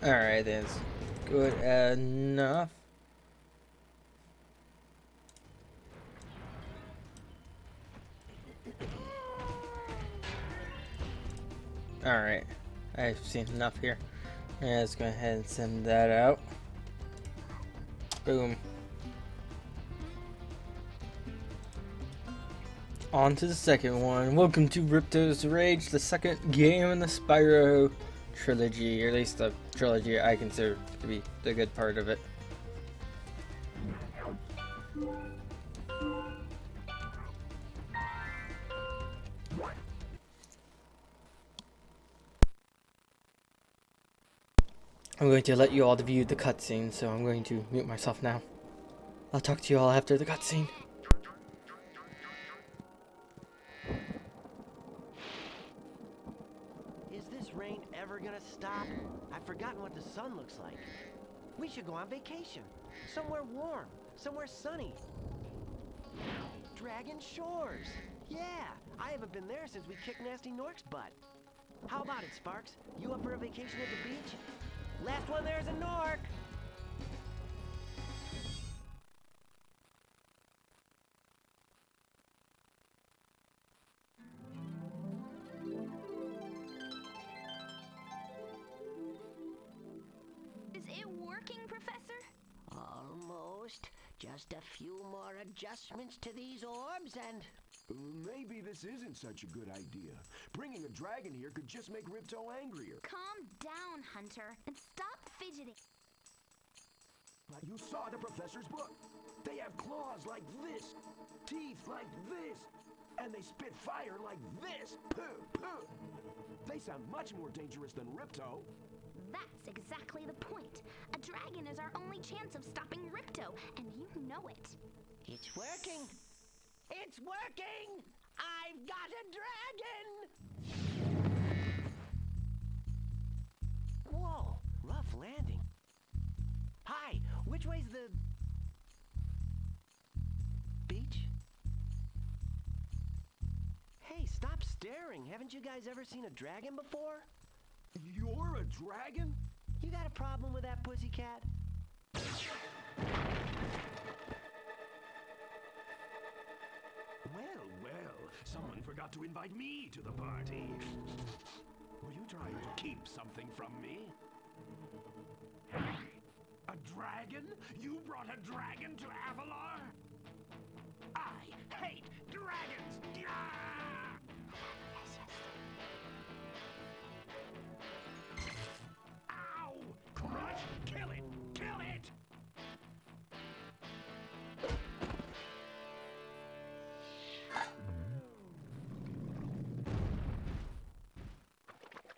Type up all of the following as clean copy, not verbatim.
Alright, that's good enough. Alright, I've seen enough here. Yeah, let's go ahead and send that out. Boom. On to the second one. Welcome to Ripto's Rage, the second game in the Spyro Trilogy, or at least the trilogy I consider to be the good part of it. I'm going to let you all view the cutscene, so I'm going to mute myself now. I'll talk to you all after the cutscene. Is this rain ever gonna stop? I've forgotten what the sun looks like. We should go on vacation. Somewhere warm. Somewhere sunny. Dragon Shores. Yeah, I haven't been there since we kicked Nasty Nork's butt. How about it, Sparks? You up for a vacation at the beach? Last one there's a Nork! Is it working, Professor? Almost. Just a few more adjustments to these orbs and... Maybe this isn't such a good idea. Bringing a dragon here could just make Ripto angrier. Calm down, Hunter, and stop fidgeting. You saw the professor's book. They have claws like this, teeth like this, and they spit fire like this. Puh, puh. They sound much more dangerous than Ripto. That's exactly the point. A dragon is our only chance of stopping Ripto, and you know it. It's working! It's working! I've got a dragon! Whoa, rough landing. Hi, which way's the... beach? Hey, stop staring. Haven't you guys ever seen a dragon before? You're a dragon? You got a problem with that, pussycat? Well, someone forgot to invite me to the party. Were you trying to keep something from me? A dragon? You brought a dragon to Avalar? I hate dragons! Yeah! Ow! Crush! Kill it! Kill it!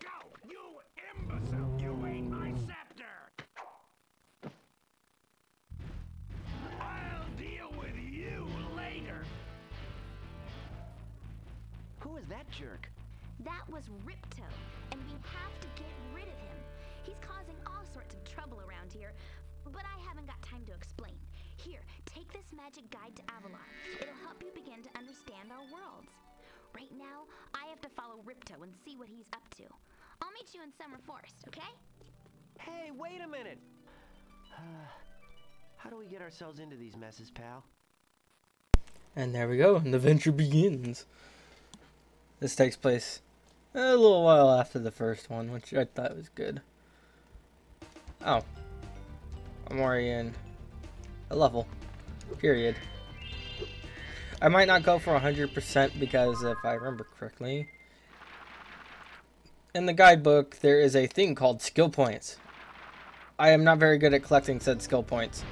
Go! You imbecile! You ate my scepter! I'll deal with you later! Who is that jerk? That was Ripto, and we have to get rid of him. He's causing all sorts of trouble around here, but I haven't got time to explain. Here, take this magic guide to Avalar. It'll help you begin to understand our worlds. Right now, I have to follow Ripto and see what he's up to. I'll meet you in Summer Forest, okay? Hey, wait a minute! How do we get ourselves into these messes, pal? And there we go, and the venture begins. This takes place a little while after the first one, which I thought was good. Oh. I'm already in a level. Period. I might not go for 100% because if I remember correctly, in the guidebook there is a thing called skill points. I am not very good at collecting said skill points.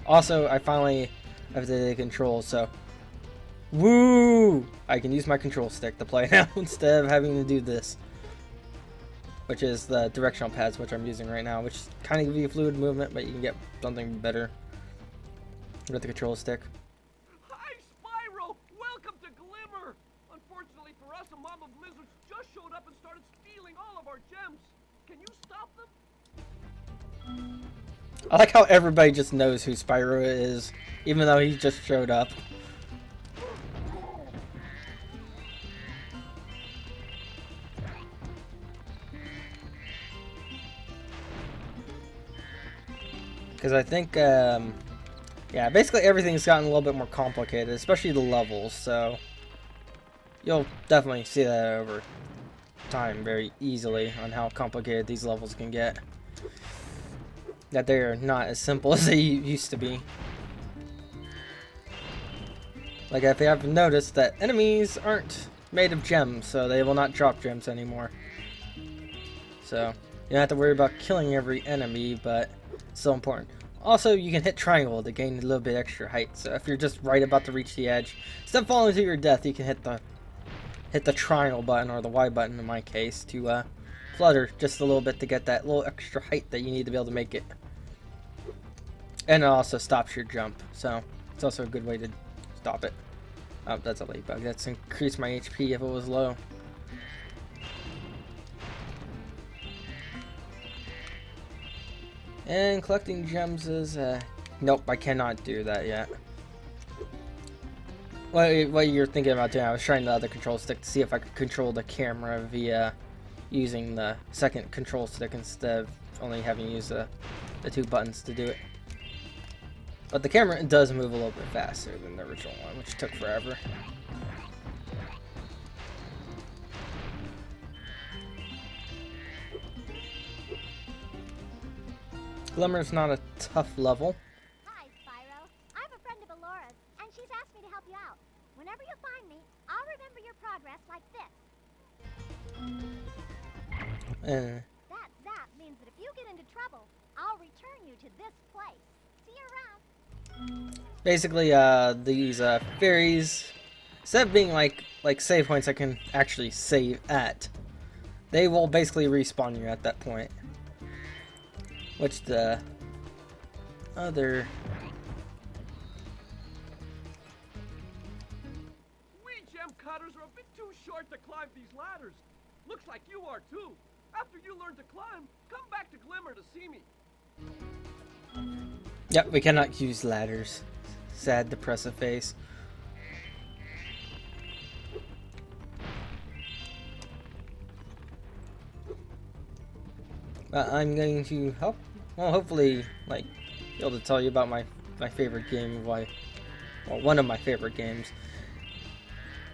Also, I finally have the controls, so woo! I can use my control stick to play now instead of having to do this. which is the directional pads, which I'm using right now, which kind of give you fluid movement, but you can get something better with the control stick. Hi, Spyro! Welcome to Glimmer! Unfortunately for us, a mob of lizards just showed up and started stealing all of our gems. Can you stop them? I like how everybody just knows who Spyro is, even though he just showed up. Because I think, yeah, basically everything's gotten a little bit more complicated, especially the levels, so you'll definitely see that over time very easily on how complicated these levels can get. That they are not as simple as they used to be. Like, if you have noticed that enemies aren't made of gems, so they will not drop gems anymore. So, you don't have to worry about killing every enemy, but it's still important. Also, you can hit triangle to gain a little bit extra height. So if you're just right about to reach the edge, instead of falling to your death, you can hit the triangle button, or the Y button in my case, to flutter just a little bit to get that little extra height that you need to be able to make it. And it also stops your jump, so it's also a good way to stop it. Oh, that's a ladybug. That's increased my HP if it was low. And collecting gems is, nope, I cannot do that yet. What you're thinking about doing, I was trying the other control stick to see if I could control the camera via using the second control stick instead of only having to use the two buttons to do it. But the camera does move a little bit faster than the original one, which took forever. Glimmer's not a tough level. Hi, Spyro. I'm a friend of Alora's, and she's asked me to help you out. Whenever you find me, I'll remember your progress like this. That means that if you get into trouble, I'll return you to this place. See you around. Basically, these fairies, instead of being like save points I can actually save at, they will basically respawn you at that point. Which the other... We gem cutters are a bit too short to climb these ladders. Looks like you are too. After you learn to climb, come back to Glimmer to see me. Yep, we cannot use ladders. Sad, depressive face. I'm going to help. Well, hopefully, like, be able to tell you about my favorite game. Well, one of my favorite games.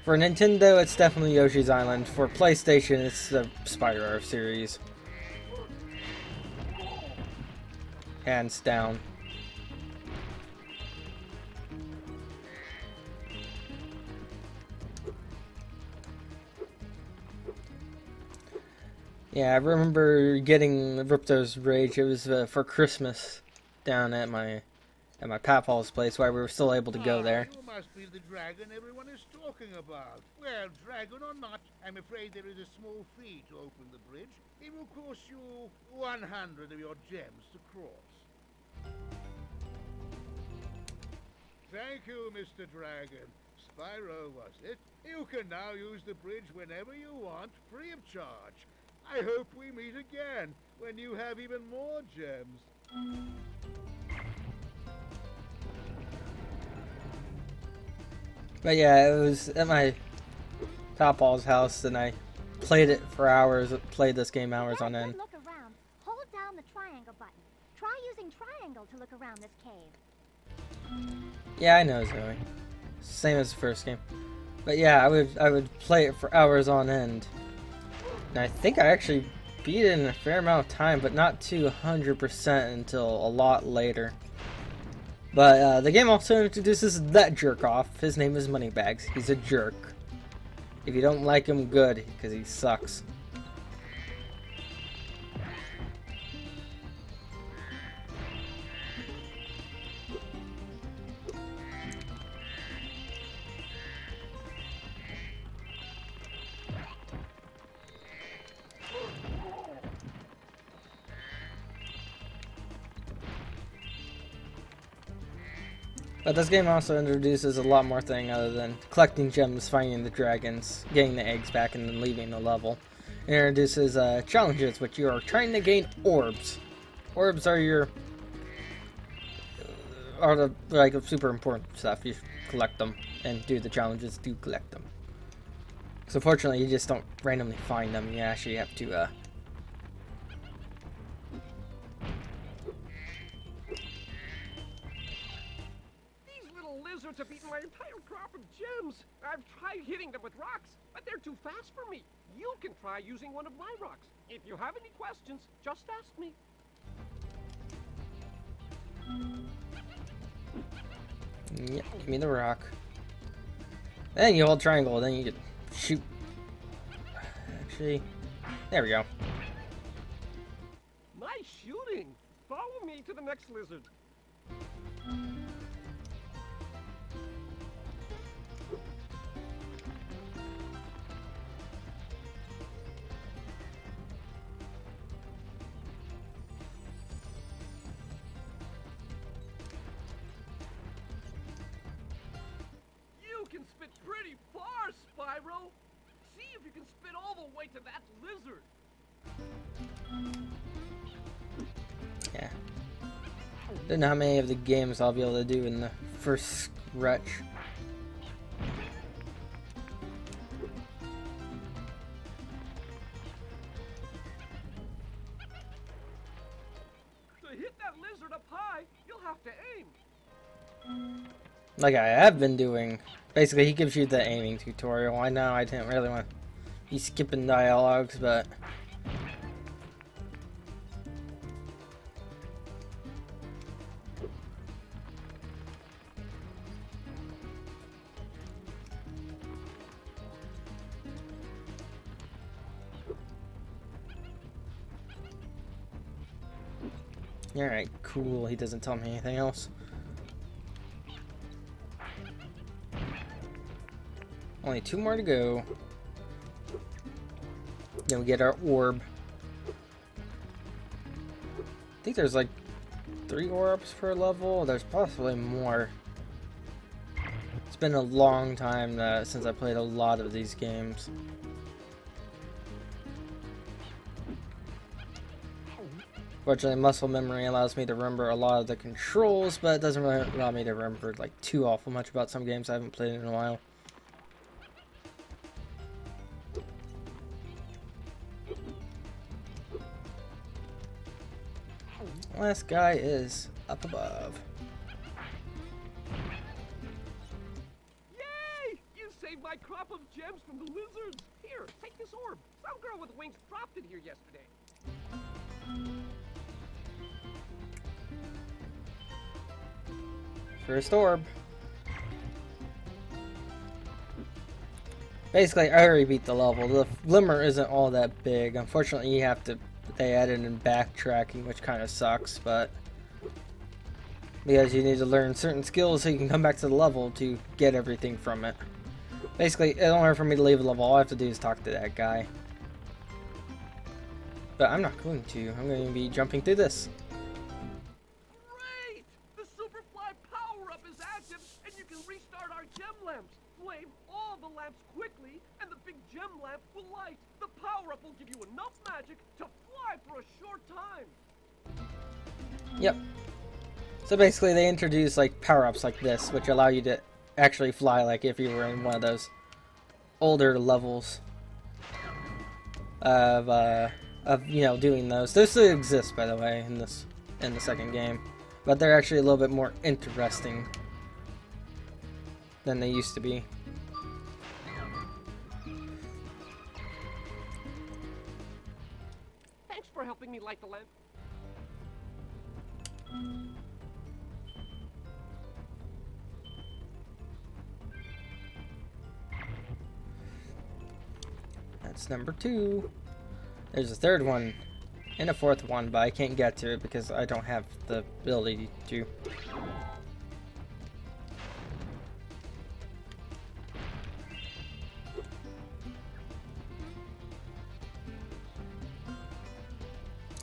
For Nintendo, it's definitely Yoshi's Island. For PlayStation, it's the Spyro series. Hands down. Yeah, I remember getting Ripto's Rage. It was for Christmas down at my papaw's place, where we were still able to go there. You must be the dragon everyone is talking about. Well, dragon or not, I'm afraid there is a small fee to open the bridge. It will cost you 100 of your gems to cross. Thank you, Mr. Dragon. Spyro, was it? You can now use the bridge whenever you want, free of charge. I hope we meet again, when you have even more gems. But yeah, it was at my papaw's house, and I played it for hours, played this game hours on end. Look around. Hold down the triangle button. Try using triangle to look around this cave. Yeah, I know, Zoe. Same as the first game. But yeah, I would play it for hours on end. And I think I actually beat it in a fair amount of time, but not to 100% until a lot later. But the game also introduces that jerk off. His name is Moneybags. He's a jerk. If you don't like him, good, because he sucks. But this game also introduces a lot more thing other than collecting gems, finding the dragons, getting the eggs back, and then leaving the level. It introduces challenges, which you are trying to gain orbs. Orbs are like super important stuff. You collect them and do the challenges to collect them. So fortunately, you just don't randomly find them. You actually have to Lizards have eaten my entire crop of gems. I've tried hitting them with rocks, but they're too fast for me. You can try using one of my rocks. If you have any questions, just ask me. Yeah, give me the rock. Then you hold triangle, then you can shoot. Actually, there we go. Nice shooting. Follow me to the next lizard. You can spit pretty far, Spyro. See if you can spit all the way to that lizard. Yeah. Don't know how many of the games I'll be able to do in the first stretch. To hit that lizard up high, you'll have to aim. Like I have been doing. Basically, he gives you the aiming tutorial. I know I didn't really want to be skipping dialogues, but alright, cool. He doesn't tell me anything else. Only 2 more to go. Then we get our orb. I think there's like 3 orbs per level. There's possibly more. It's been a long time since I played a lot of these games. Fortunately, muscle memory allows me to remember a lot of the controls, but it doesn't really allow me to remember like too awful much about some games I haven't played in a while. Last guy is up above. Yay! You saved my crop of gems from the lizards. Here, take this orb. Some girl with wings dropped it here yesterday. First orb. Basically, I already beat the level. The glimmer isn't all that big. Unfortunately, they added in backtracking, which kind of sucks, but because you need to learn certain skills so you can come back to the level to get everything from it. Basically, in order for me to leave the level, all I have to do is talk to that guy. But I'm not going to. I'm going to be jumping through this. Great! The Superfly power-up is active, and you can restart our gem lamps. Flame all the lamps quickly, and the big gem lamp will light. The power-up will give you enough magic to fly for a short time. Yep. So basically, they introduce like power-ups like this, which allow you to actually fly, like if you were in one of those older levels of you know, doing those. Those still exist, by the way, in the second game, but they're actually a little bit more interesting than they used to be. Thanks for helping me light the lamp. That's number 2. There's a third one and a fourth one, but I can't get to it because I don't have the ability to.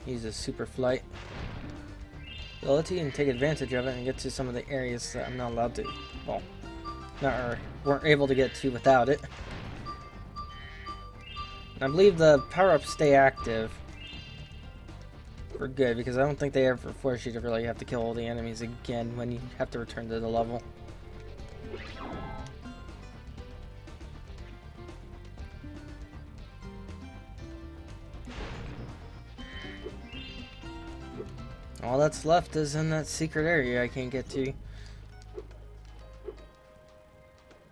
Use a super flight. ability and take advantage of it and get to some of the areas that I'm not allowed to. Well, not or weren't able to get to without it. And I believe the power-ups stay active for good, because I don't think they ever force you to really have to kill all the enemies again when you have to return to the level. All that's left is in that secret area I can't get to.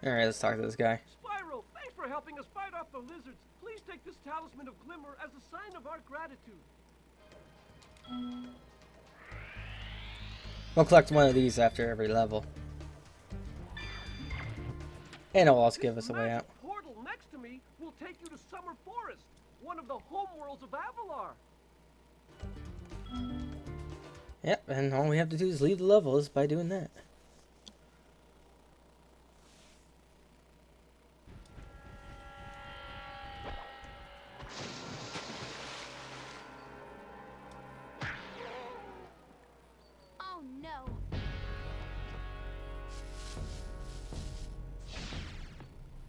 Alright, let's talk to this guy. Spyro, thanks for helping us fight off the lizards. Please take this talisman of glimmer as a sign of our gratitude. We'll collect one of these after every level. And it'll also give us a way out. The portal next to me will take you to Summer Forest, one of the homeworlds of Avalar. Yep, and all we have to do is leave the levels by doing that. Oh no!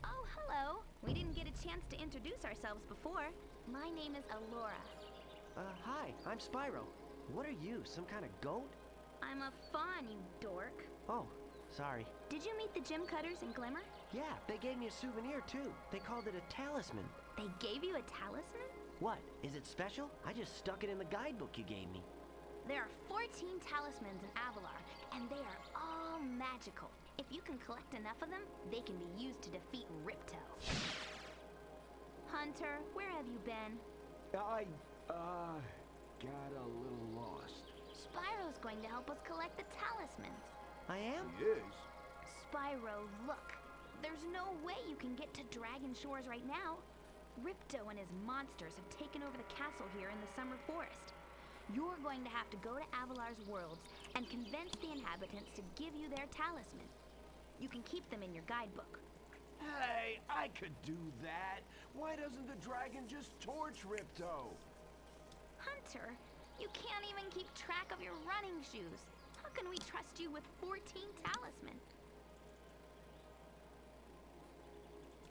Oh, hello. We didn't get a chance to introduce ourselves before. My name is Alora. Hi, I'm Spyro. What are you, some kind of goat? I'm a fawn, you dork. Oh, sorry. Did you meet the gym cutters in Glimmer? Yeah, they gave me a souvenir too. They called it a talisman. They gave you a talisman? What, is it special? I just stuck it in the guidebook you gave me. There are 14 talismans in Avalar, and they are all magical. If you can collect enough of them, they can be used to defeat Ripto. Hunter, where have you been? I, got a little lost. Spyro's going to help us collect the talismans. I am? Yes. Spyro, look. There's no way you can get to Dragon Shores right now. Ripto and his monsters have taken over the castle here in the Summer Forest. You're going to have to go to Avalar's worlds and convince the inhabitants to give you their talisman. You can keep them in your guidebook. Hey, I could do that. Why doesn't the dragon just torch Ripto? Hunter, you can't even keep track of your running shoes. How can we trust you with 14 talisman?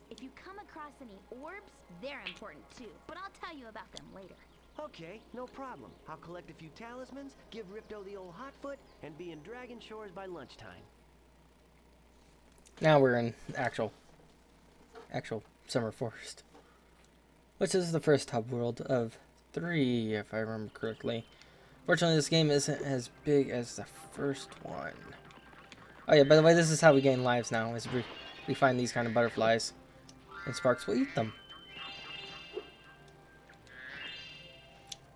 If you come across any orbs, they're important too, but I'll tell you about them later. Okay, no problem. I'll collect a few talismans, give Ripto the old hot foot, and be in Dragon Shores by lunchtime. Now we're in actual Summer Forest, which is the first hub world of 3, if I remember correctly. Fortunately, this game isn't as big as the first one. Oh yeah, by the way, this is how we gain lives now, is we find these kind of butterflies, and Sparks will eat them.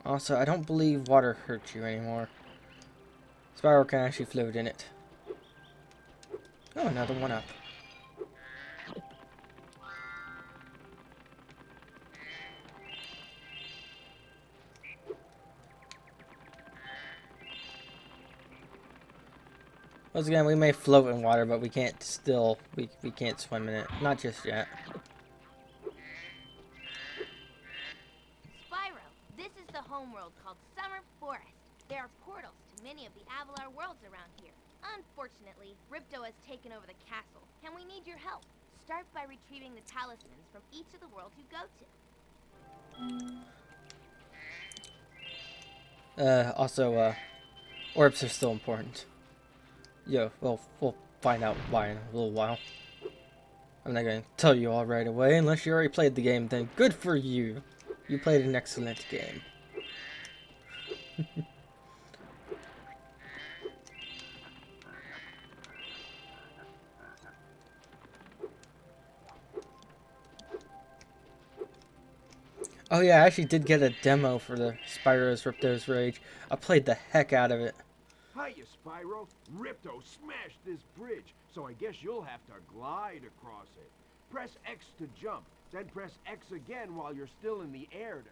Also, I don't believe water hurts you anymore. Spyro can actually float in it. Oh, another one up. Once again, we may float in water, but we can't we can't swim in it. Not just yet. Spyro, this is the homeworld called Summer Forest. There are portals to many of the Avalar worlds around here. Unfortunately, Ripto has taken over the castle, and we need your help. Start by retrieving the talismans from each of the worlds you go to. Also, orbs are still important. Yo, we'll find out why in a little while. I'm not going to tell you all right away unless you already played the game, then good for you. You played an excellent game. Oh yeah, I actually did get a demo for the Spyro's Ripto's Rage. I played the heck out of it. Hiya, Spyro. Ripto smashed this bridge, so I guess you'll have to glide across it. Press X to jump, then press X again while you're still in the air.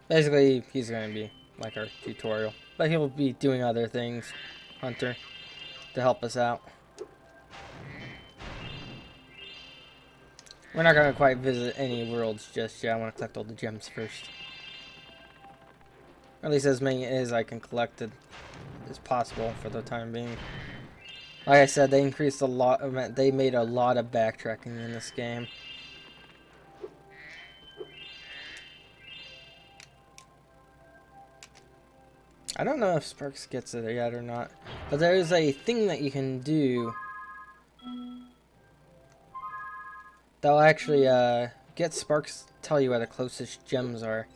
Basically, he's going to be like our tutorial. But he'll be doing other things, Hunter, to help us out. We're not going to quite visit any worlds just yet. I want to collect all the gems first. Or at least as many as I can collect is possible for the time being. Like I said, they increased a lot. They made a lot of backtracking in this game. I don't know if Sparks gets it yet or not, but there is a thing that you can do that'll actually get Sparks to tell you where the closest gems are,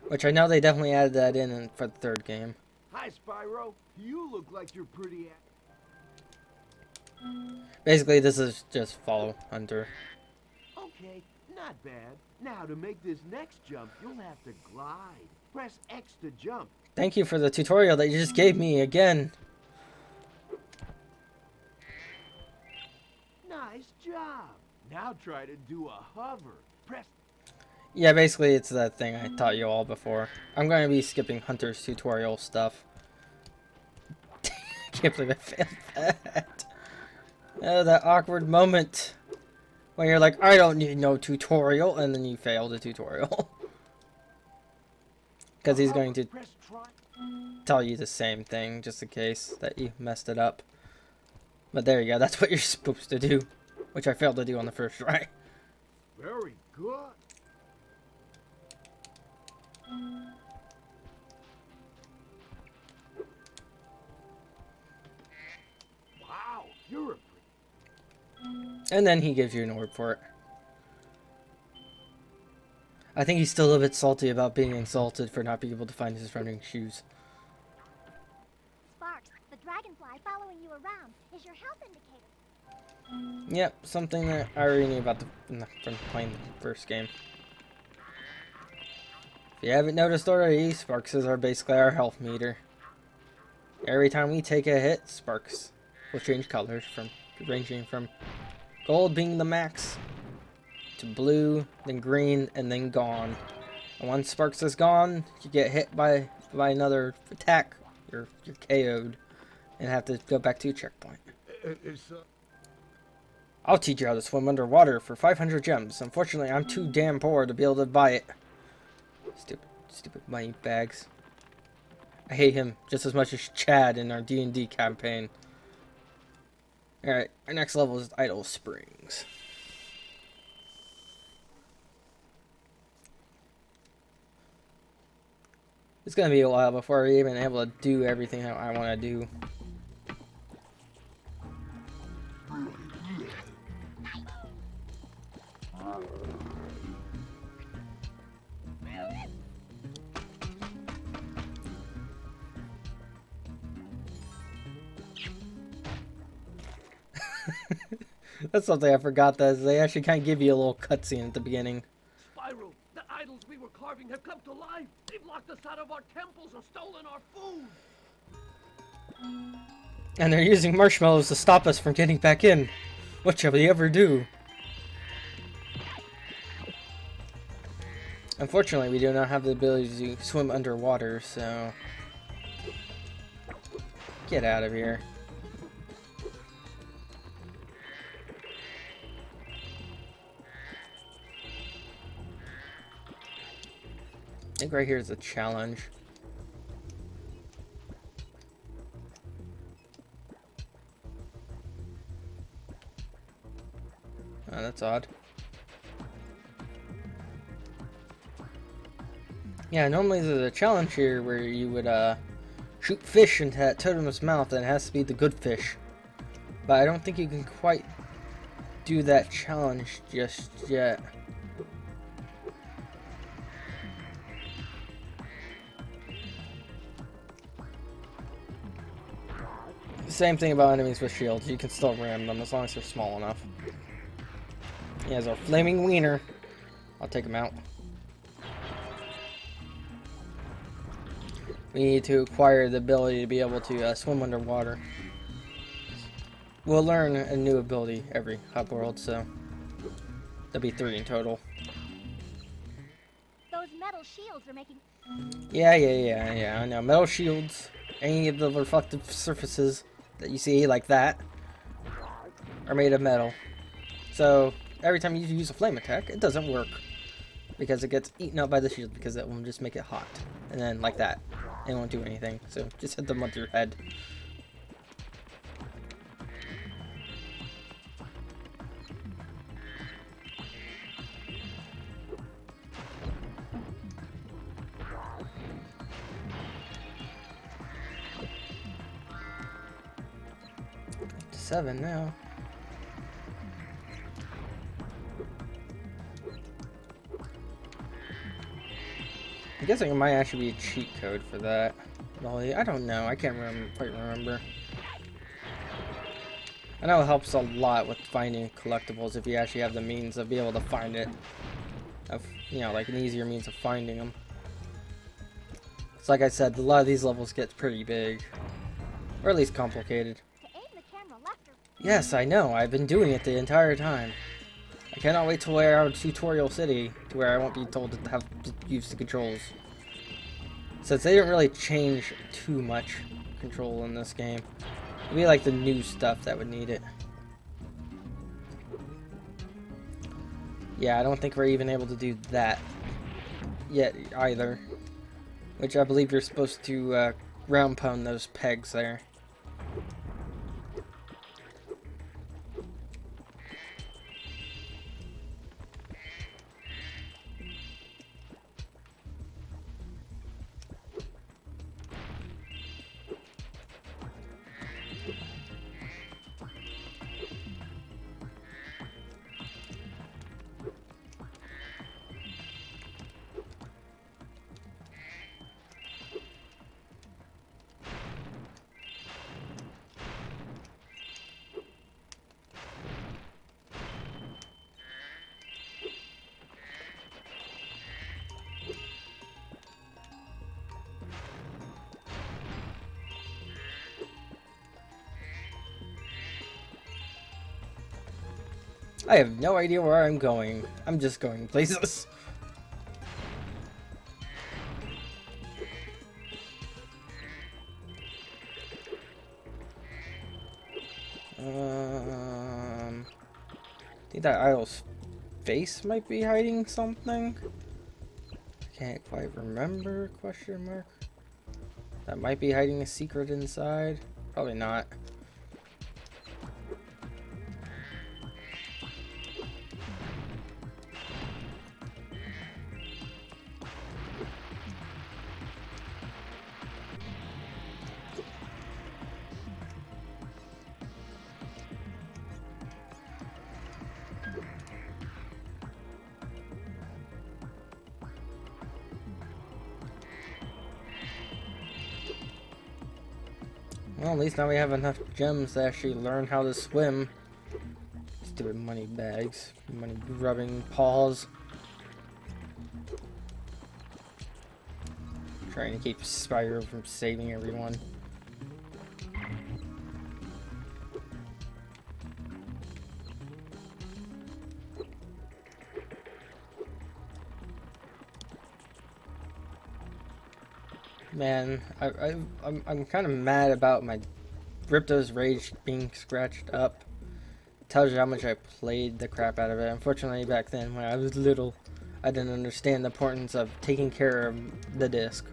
which I know they definitely added that in for the third game. Hi, Spyro. You look like you're pretty. Basically, this is just follow Hunter. Okay, not bad. Now to make this next jump, you'll have to glide. Press X to jump. Thank you for the tutorial that you just gave me again. Nice job. Now try to do a hover. Press. Yeah, basically it's that thing I taught you all before. I'm going to be skipping Hunter's tutorial stuff. Can't believe I failed that. Oh, that awkward moment when you're like, I don't need no tutorial, and then you fail the tutorial. Because he's going to tell you the same thing, just in case that you messed it up. But there you go, that's what you're supposed to do. Which I failed to do on the first try. Very good. Wow, you're a... And then he gives you an orb for it. I think he's still a bit salty about being insulted for not being able to find his running shoes. Sparks, the dragonfly following you around is your health indicator. Yep, something that I already knew about from playing the first game. If you haven't noticed already, Sparks are basically our health meter. Every time we take a hit, Sparks will change colors, ranging from gold being the max, to blue, then green, and then gone. And once Sparks is gone, you get hit by another attack, you're KO'd, and have to go back to your checkpoint. I'll teach you how to swim underwater for 500 gems. Unfortunately, I'm too damn poor to be able to buy it. Stupid money bags. I hate him just as much as Chad in our D&D campaign. Alright, our next level is Idle Springs. It's gonna be a while before we're even able to do everything that I want to do. That's something I forgot, that they actually kind of give you a little cutscene at the beginning. Spyro, the idols we were carving have come to life. They've locked us out of our temples and stolen our food. And they're using marshmallows to stop us from getting back in. What shall we ever do? Unfortunately, we do not have the ability to swim underwater, so... Get out of here. I think right here is a challenge. Oh, that's odd. Yeah, normally there's a challenge here where you would shoot fish into that totem's mouth, and it has to be the good fish. But I don't think you can quite do that challenge just yet. Same thing about enemies with shields. You can still ram them as long as they're small enough. He has our flaming wiener. I'll take him out. We need to acquire the ability to be able to swim underwater. We'll learn a new ability every hub world, so there'll be 3 in total. Those metal shields are making... Yeah, I know. Metal shields, any of the reflective surfaces that you see like that are made of metal. So every time you use a flame attack, it doesn't work because it gets eaten up by the shield, because that will just make it hot. And then like that, They won't do anything, so just hit them with your head. Up to 7 now. I'm guessing it might actually be a cheat code for that. I don't know. I can't quite remember. I know it helps a lot with finding collectibles if you actually have the means of being able to find it. You know, like an easier means of finding them. It's like I said, a lot of these levels get pretty big. Or at least complicated. To aim the camera left or Yes, I know. I've been doing it the entire time. I cannot wait till we're out of Tutorial City, to where I won't be told to have to use the controls. Since they didn't really change too much control in this game. It'd be like the new stuff that would need it. Yeah, I don't think we're even able to do that yet either. Which I believe you're supposed to round pound those pegs there. I have no idea where I'm going. I'm just going places. I think that idol's face might be hiding something. Can't quite remember, question mark. That might be hiding a secret inside. Probably not. Well, at least now we have enough gems to actually learn how to swim. Stupid money bags. Money grubbing paws. Trying to keep Spyro from saving everyone. Man, I'm kind of mad about my Ripto's Rage being scratched up. It tells you how much I played the crap out of it. Unfortunately, back then when I was little, I didn't understand the importance of taking care of the disc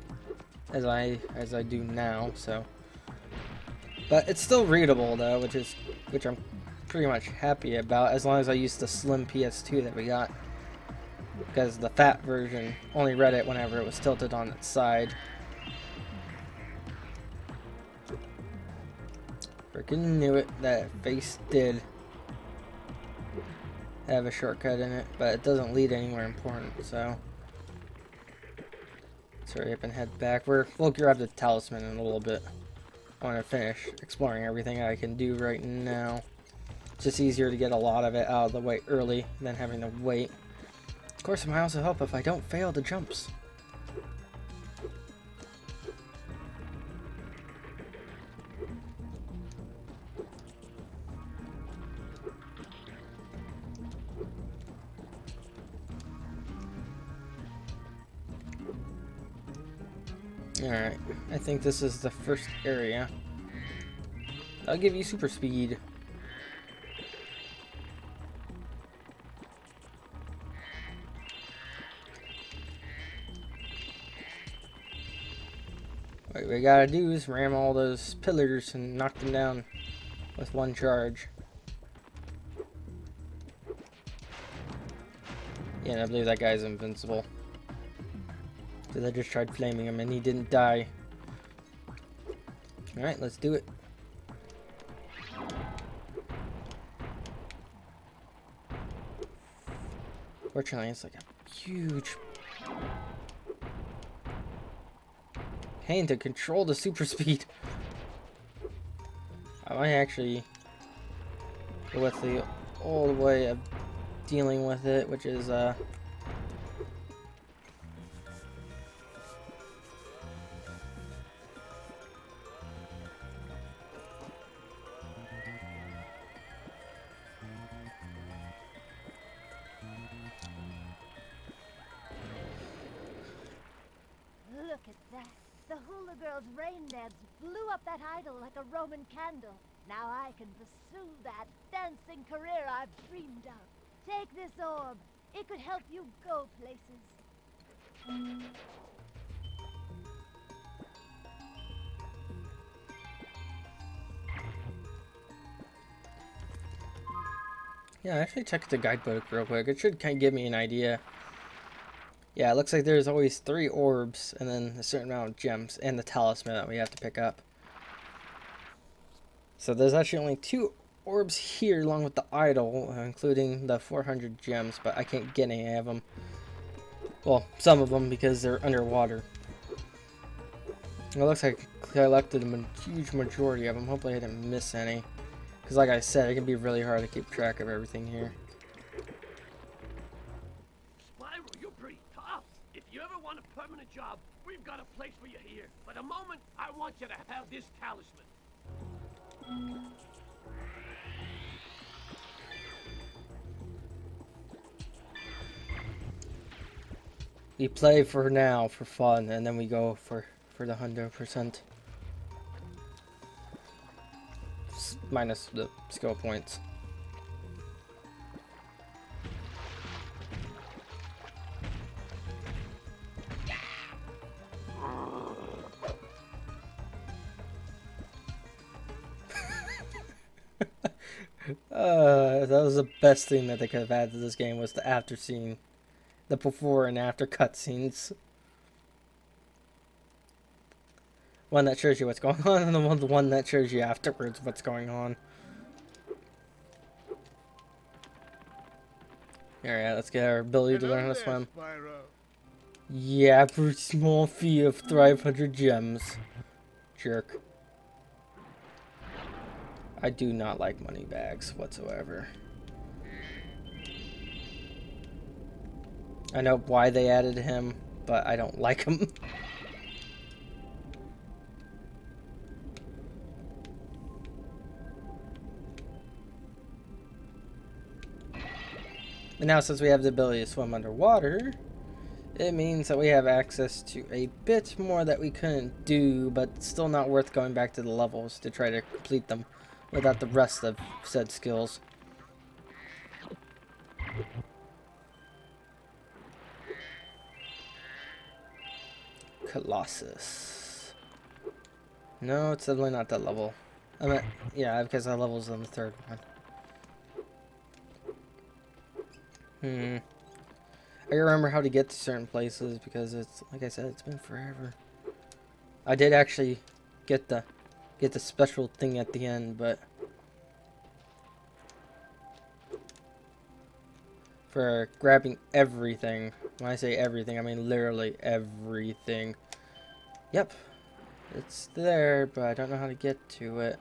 as I do now. So, but it's still readable though, which I'm pretty much happy about, as long as I use the slim PS2 that we got, because the fat version only read it whenever it was tilted on its side. Freaking knew it, that face did have a shortcut in it, but it doesn't lead anywhere important, so let's hurry up and head back. We'll grab the talisman in a little bit. I want to finish exploring everything I can do right now. It's just easier to get a lot of it out of the way early than having to wait. Of course, it might also help if I don't fail the jumps. Alright, I think this is the first area. I'll give you super speed. What we gotta do is ram all those pillars and knock them down with one charge. Yeah, and I believe that guy's invincible. Because I just tried flaming him and he didn't die. Alright, let's do it. Fortunately, it's like a huge pain to control the super speed. I might actually go with the old way of dealing with it, which is Look at that. The hula girl's rain dance blew up that idol like a Roman candle. Now I can pursue that dancing career I've dreamed of. Take this orb. It could help you go places. yeah, actually check the guidebook real quick. It should kind of give me an idea. Yeah, it looks like there's always 3 orbs and then a certain amount of gems and the talisman that we have to pick up. So there's actually only 2 orbs here along with the idol, including the 400 gems, but I can't get any of them. Well, some of them because they're underwater. It looks like I collected a huge majority of them. Hopefully I didn't miss any. Because like I said, it can be really hard to keep track of everything here. Spyro, you're pretty tough. If you ever want a permanent job, we've got a place for you here. For the moment, I want you to have this talisman. We play for now, for fun, and then we go for the 100%. Minus the skill points. That was the best thing that they could have added to this game, was the after scene. The before and after cutscenes. One that shows you what's going on, and the one that shows you afterwards what's going on. Alright, let's get our ability to learn how to swim. Spyro. Yeah, for a small fee of 500 gems. Jerk. I do not like money bags whatsoever. I know why they added him, but I don't like him. And now since we have the ability to swim underwater, it means that we have access to a bit more that we couldn't do, but still not worth going back to the levels to try to complete them without the rest of said skills. Colossus. No, it's definitely not that level. I mean, yeah, because that level's on the 3rd one. I can remember how to get to certain places because it's, like I said, it's been forever. I did actually get the special thing at the end, but for grabbing everything, when I say everything, I mean literally everything. Yep, it's there, but I don't know how to get to it.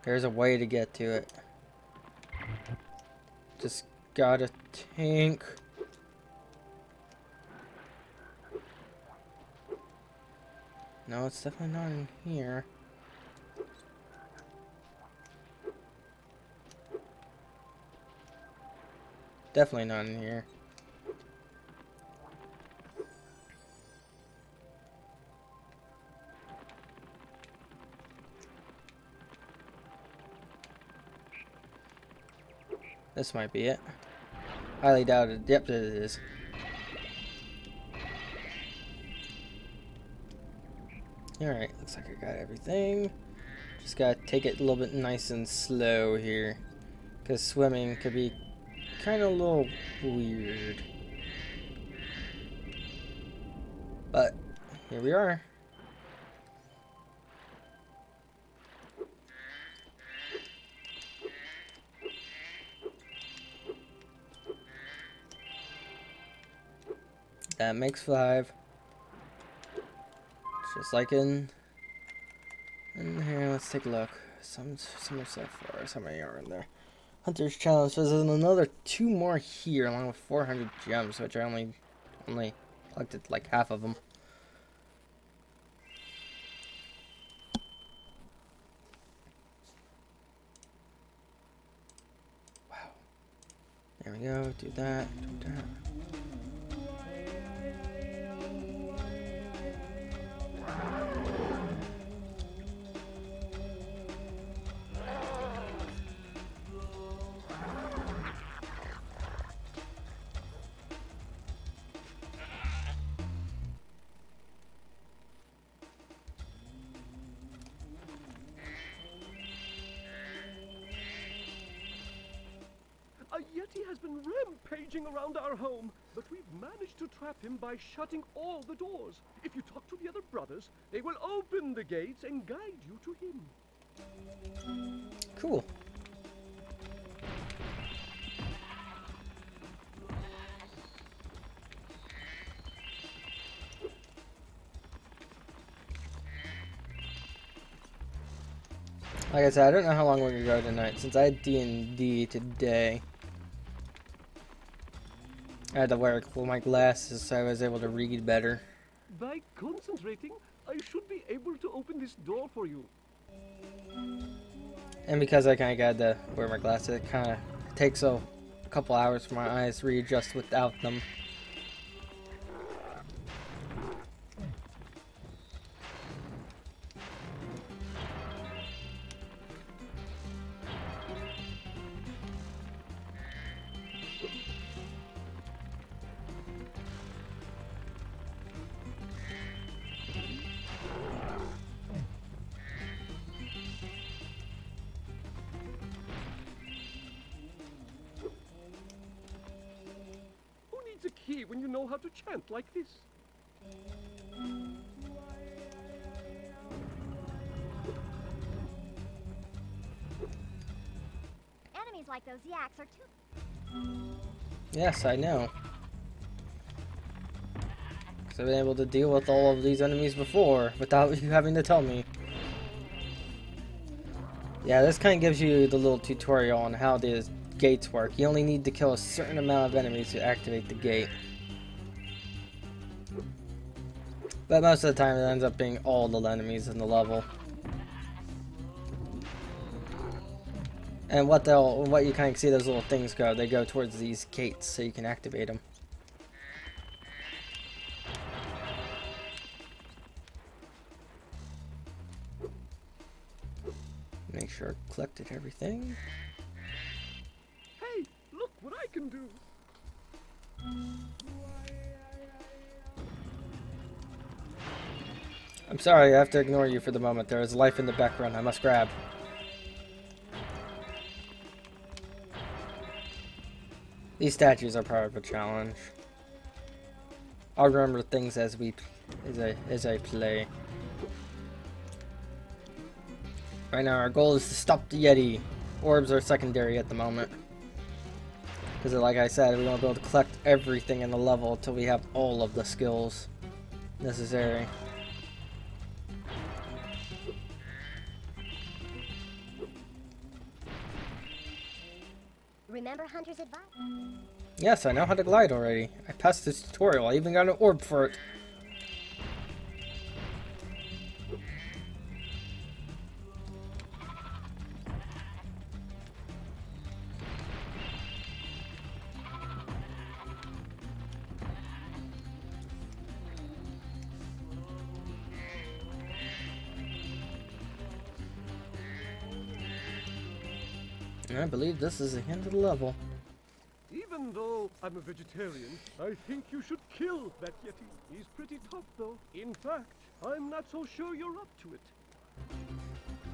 There's a way to get to it. Just got a tank. No, it's definitely not in here. Definitely not in here. This might be it. Highly doubted. Yep, it is. Alright, looks like I got everything. Just gotta take it a little bit nice and slow here. Because swimming could be kind of a little weird. But, here we are. That makes 5. Just like in here, let's take a look. Some are so far. How many are in there? Hunter's Challenge. So there's another 2 more here, along with 400 gems, which I only collected like half of them. Wow. There we go. Do that. Do that. A Yeti has been rampaging around our home, but we've managed to trap him by shutting all the doors. If you talk to the other brothers, they will open the gates and guide you to him. Cool. Like I said, I don't know how long we're gonna go tonight. Since I had D&D today, I had to wear my glasses so I was able to read better. By concentrating, I should be able to open this door for you. And because I kind of got to wear my glasses, it kind of takes a couple hours for my eyes to readjust without them. A key when you know how to chant like this. Enemies like those yaks are too... Yes, I know. Because I've been able to deal with all of these enemies before without you having to tell me. Yeah, this kind of gives you the little tutorial on how the gates work. You only need to kill a certain amount of enemies to activate the gate. But most of the time it ends up being all the enemies in the level. And what you kind of see those little things go, they go towards these gates so you can activate them. Make sure I collected everything. Hey, look what I can do. I'm sorry, I have to ignore you for the moment. There is life in the background I must grab. These statues are part of a challenge. I'll remember things as I play. Right now our goal is to stop the Yeti. Orbs are secondary at the moment. Because like I said, we won't be able to collect everything in the level until we have all of the skills necessary. Remember Hunter's advice? Yes, I know how to glide already. I passed this tutorial. I even got an orb for it. And I believe this is the end of the level. Even even though I'm a vegetarian, I think you should kill that Yeti. He's pretty tough, though. In fact, I'm not so sure you're up to it.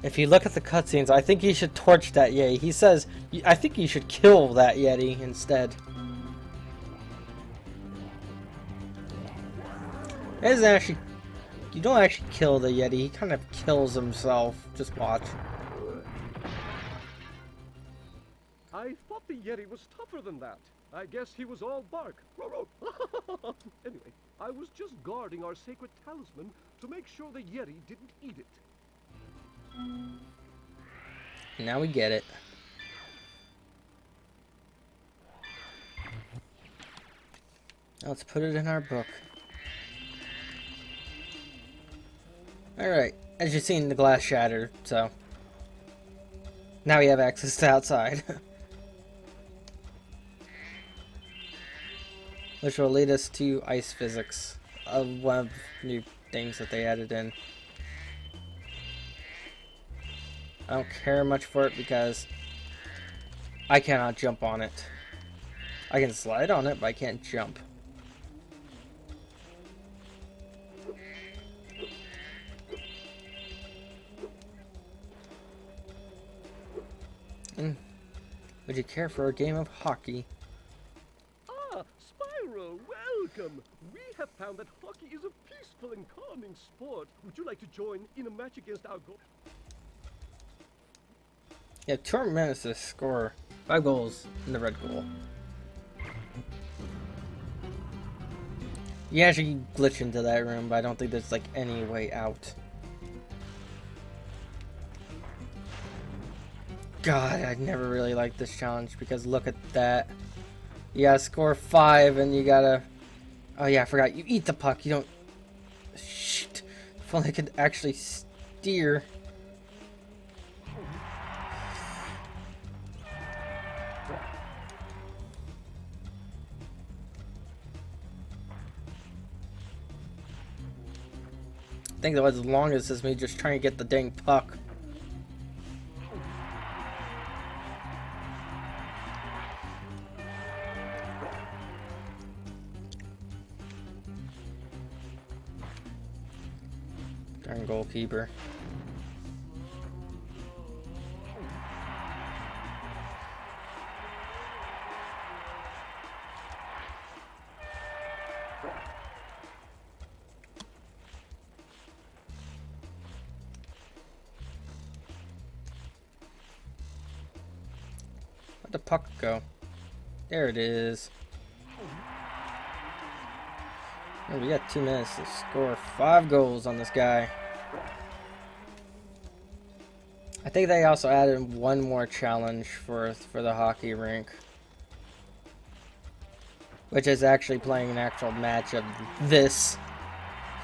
If you look at the cutscenes, I think you should torch that Yeti. He says, I think you should kill that Yeti instead. It isn't actually... You don't actually kill the Yeti, he kind of kills himself. Just watch. I thought the Yeti was tougher than that. I guess he was all bark. Anyway, I was just guarding our sacred talisman to make sure the Yeti didn't eat it. Now we get it. Let's put it in our book. Alright, as you've seen, the glass shattered, so now we have access to outside. Which will lead us to ice physics, one of the new things that they added in. I don't care much for it because I cannot jump on it. I can slide on it, but I can't jump. Would you care for a game of hockey? Ah, Spyro, welcome! We have found that hockey is a peaceful and calming sport. Would you like to join in a match against our goal? You have 2 minutes to score 5 goals in the red goal. You actually glitch into that room, but I don't think there's like any way out. God, I never really liked this challenge because look at that. You gotta score 5 and you gotta... Oh yeah, I forgot. You eat the puck. You don't... Shit. If only I could actually steer. I think that was as long as me just trying to get the dang puck. Darn goalkeeper. Where'd the puck go? There it is. Oh, we got 2 minutes to score 5 goals on this guy. I think they also added one more challenge for the hockey rink, which is actually playing an actual match of this.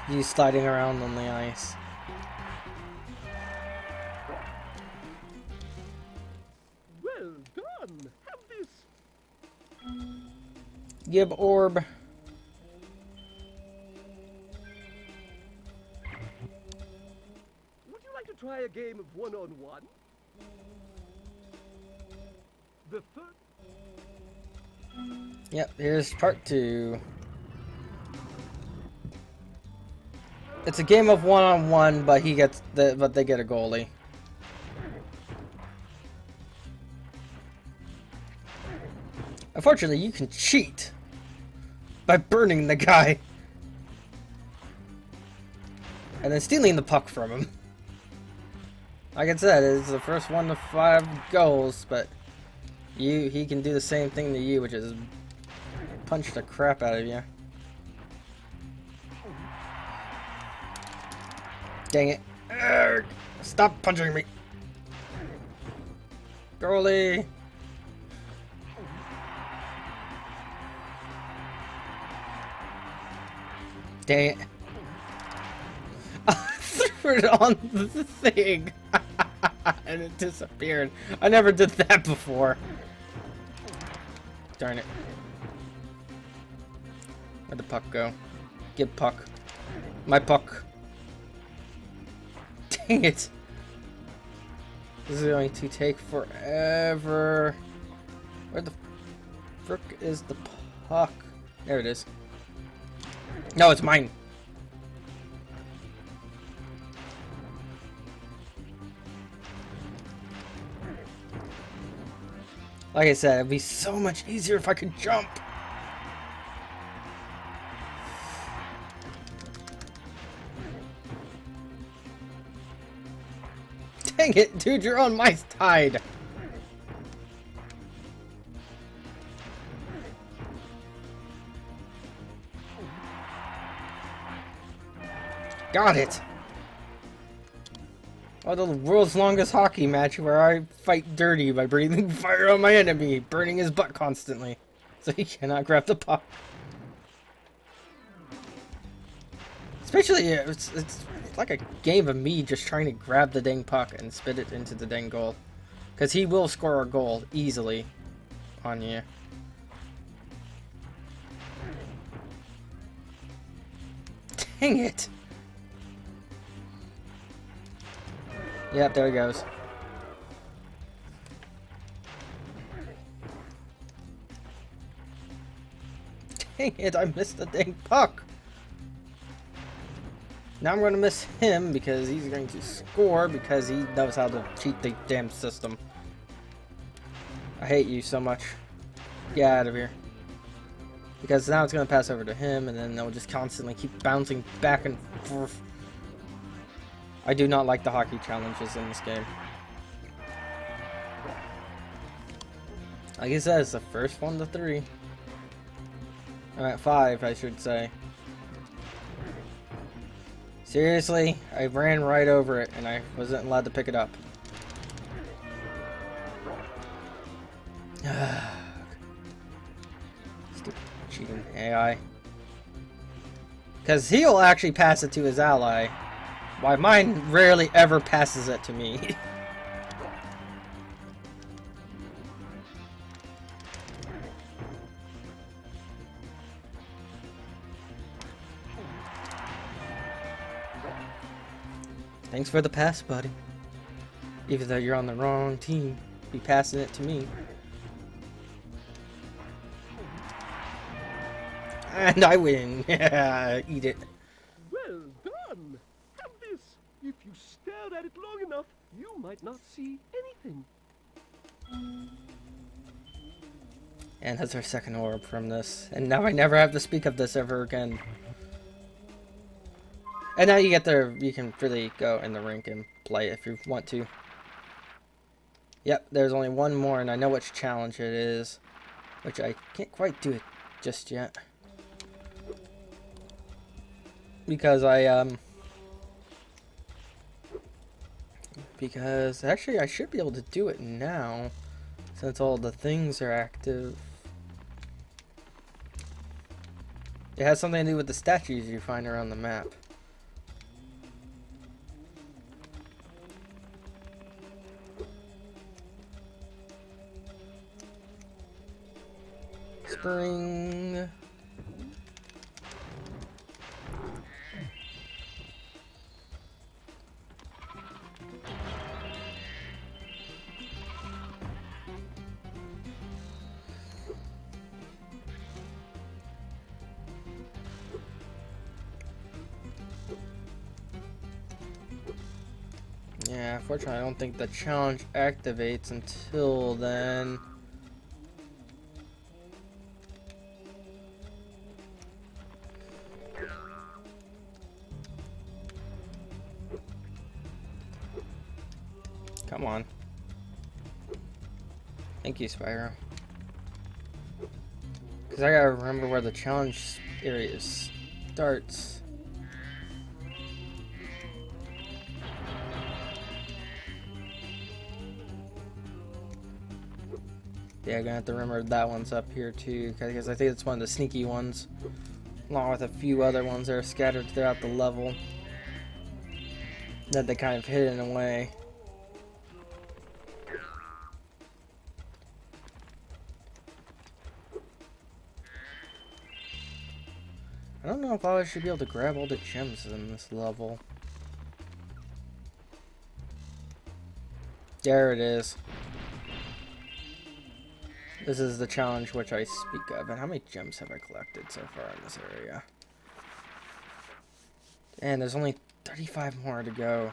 You sliding around on the ice. Well done! Have this! Gib orb. Try a game of one-on-one. The third. Yep, here's part 2. It's a game of one-on-one, but they get a goalie. Unfortunately, you can cheat by burning the guy and then stealing the puck from him. Like I said, it's the first 1 to 5 goals, but he can do the same thing to you, which is punch the crap out of you. Dang it. Urgh. Stop punching me. Goalie. Dang it. I threw it on the thing. And it disappeared. I never did that before. Darn it. Where'd the puck go? Give puck. My puck. Dang it. This is going to take forever. Where the frick is the puck? There it is. No, it's mine. Like I said, it'd be so much easier if I could jump. Dang it, dude, you're on my side. Got it. Oh, the world's longest hockey match where I fight dirty by breathing fire on my enemy, burning his butt constantly, so he cannot grab the puck. Especially, it's like a game of me just trying to grab the dang puck and spit it into the dang goal. Because he will score a goal easily on you. Dang it! Yep, there he goes. Dang it, I missed the dang puck! Now I'm going to miss him because he's going to score because he knows how to cheat the damn system. I hate you so much. Get out of here. Because now it's going to pass over to him and then they'll just constantly keep bouncing back and forth. I do not like the hockey challenges in this game. Like I said, it's the first one to 3. Alright, 5 I should say. Seriously, I ran right over it and I wasn't allowed to pick it up. Stupid cheating AI. Because he'll actually pass it to his ally. Why mine rarely ever passes it to me. Thanks for the pass, buddy. Even though you're on the wrong team, be passing it to me. And I win. Yeah, eat it. Well done. Have this. If you stared at it long enough, you might not see anything. And that's our second orb from this. And now I never have to speak of this ever again. And now you get there, you can really go in the rink and play if you want to. Yep, there's only one more and I know which challenge it is. Which I can't quite do it just yet. Because because actually I should be able to do it now. Since all the things are active. It has something to do with the statues you find around the map. Spring. Yeah, unfortunately I don't think the challenge activates until then. Come on. Thank you, Spyro. Because I gotta remember where the challenge area starts. Yeah, I'm gonna have to remember that one's up here too, because I think it's one of the sneaky ones. Along with a few other ones that are scattered throughout the level. That they kind of hidden away. I don't know if I should be able to grab all the gems in this level. There it is. This is the challenge which I speak of. And how many gems have I collected so far in this area? And there's only 35 more to go.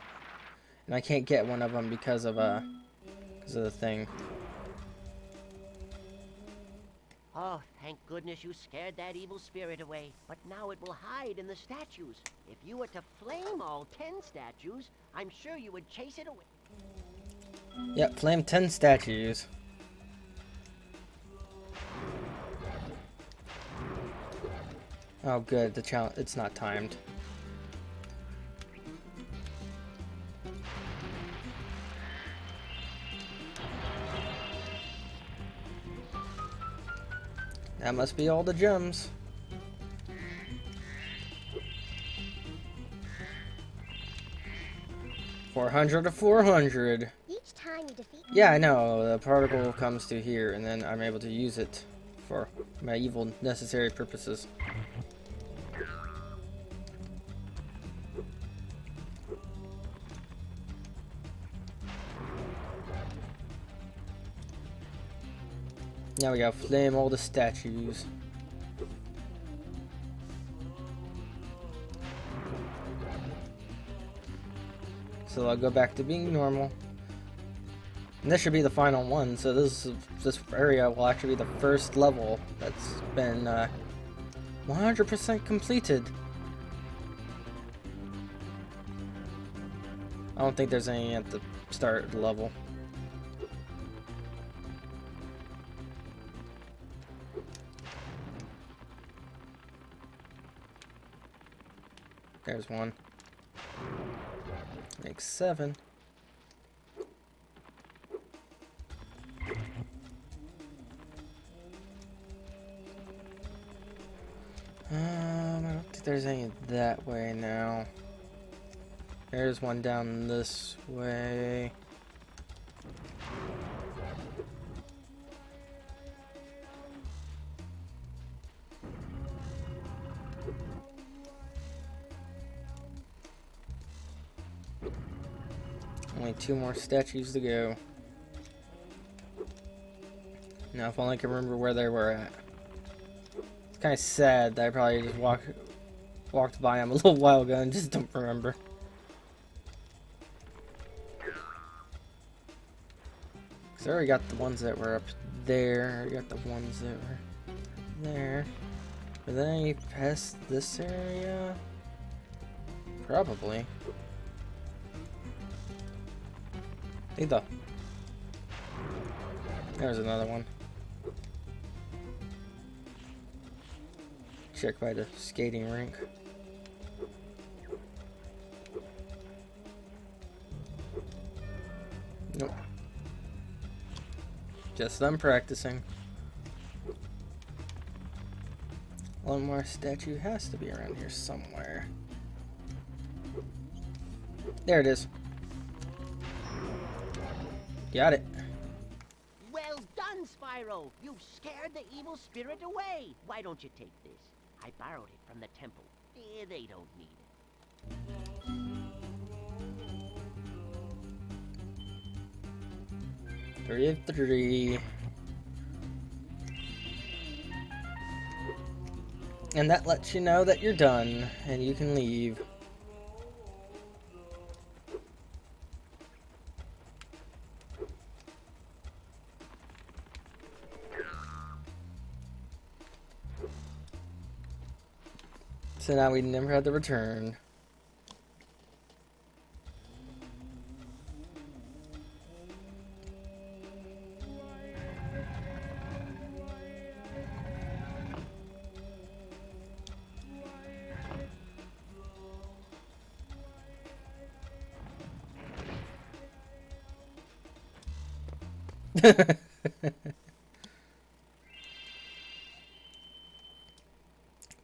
And I can't get one of them because of the thing. Oh, thank goodness you scared that evil spirit away. But now it will hide in the statues. If you were to flame all 10 statues, I'm sure you would chase it away. Yep, flame 10 statues. Oh good, the challenge, it's not timed. That must be all the gems. $400 to 400. Each time you defeat Yeah, I know. The particle comes to here, and then I'm able to use it for my evil necessary purposes. Now we gotta flame all the statues. So I'll go back to being normal. And this should be the final one, so this area will actually be the first level that's been 100% completed. I don't think there's any at the start of the level. There's one. Makes 7. I don't think there's any that way now. There's one down this way. Only 2 more statues to go. Now, if only I can remember where they were at. It's kind of sad that I probably just walked by them a little while ago and just don't remember. Cause I already got the ones that were up there. I already got the ones that were there. But then you pass this area? Probably. There's another one. Check by the skating rink. Nope. Just them practicing. One more statue has to be around here somewhere. There it is. Got it. Well done, Spyro! You've scared the evil spirit away! Why don't you take this? I borrowed it from the temple. They don't need it. 3 of 3. And that lets you know that you're done, and you can leave. So now we never had to return.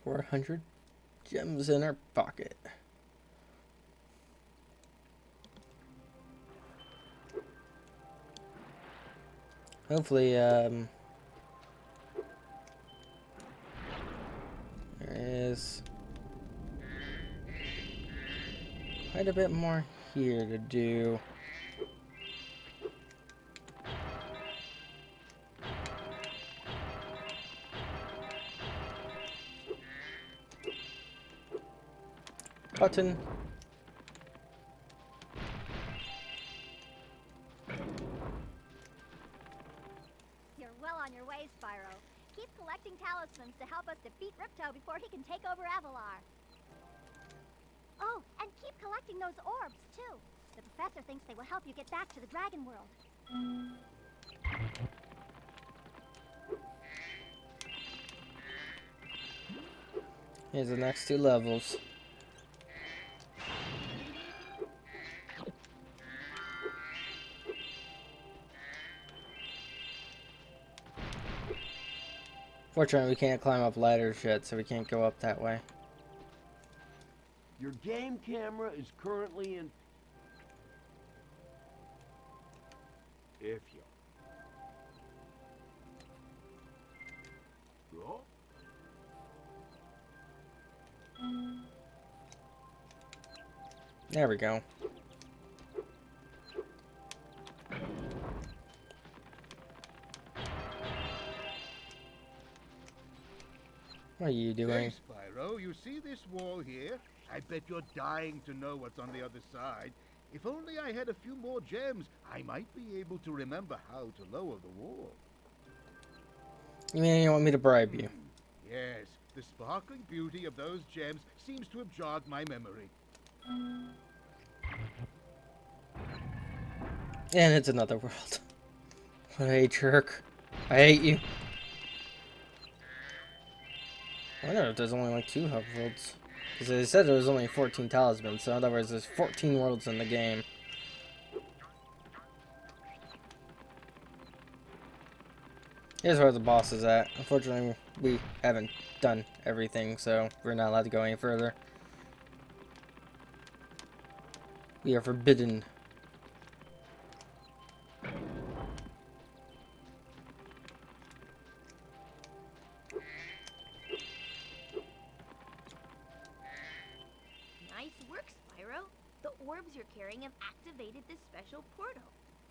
$400 gems in our pocket. Hopefully, there is quite a bit more here to do. button. You're well on your way, Spyro. Keep collecting talismans to help us defeat Ripto before he can take over Avalar. Oh, and keep collecting those orbs, too. The professor thinks they will help you get back to the Dragon World. Here's the next 2 levels. Fortunately, we can't climb up ladders yet, so we can't go up that way. Your game camera is currently in... If you... Oh? There we go. What are you doing? Hey, Spyro, you see this wall here? I bet you're dying to know what's on the other side. If only I had a few more gems, I might be able to remember how to lower the wall. You mean you want me to bribe you? Yes, the sparkling beauty of those gems seems to have jogged my memory. And it's another world. What a jerk. I hate you. I wonder if there's only like 2 hub worlds. Because they said there was only 14 talismans, so in other words, there's 14 worlds in the game. Here's where the boss is at. Unfortunately, we haven't done everything, so we're not allowed to go any further. We are forbidden. Nice work, Spyro. The orbs you're carrying have activated this special portal.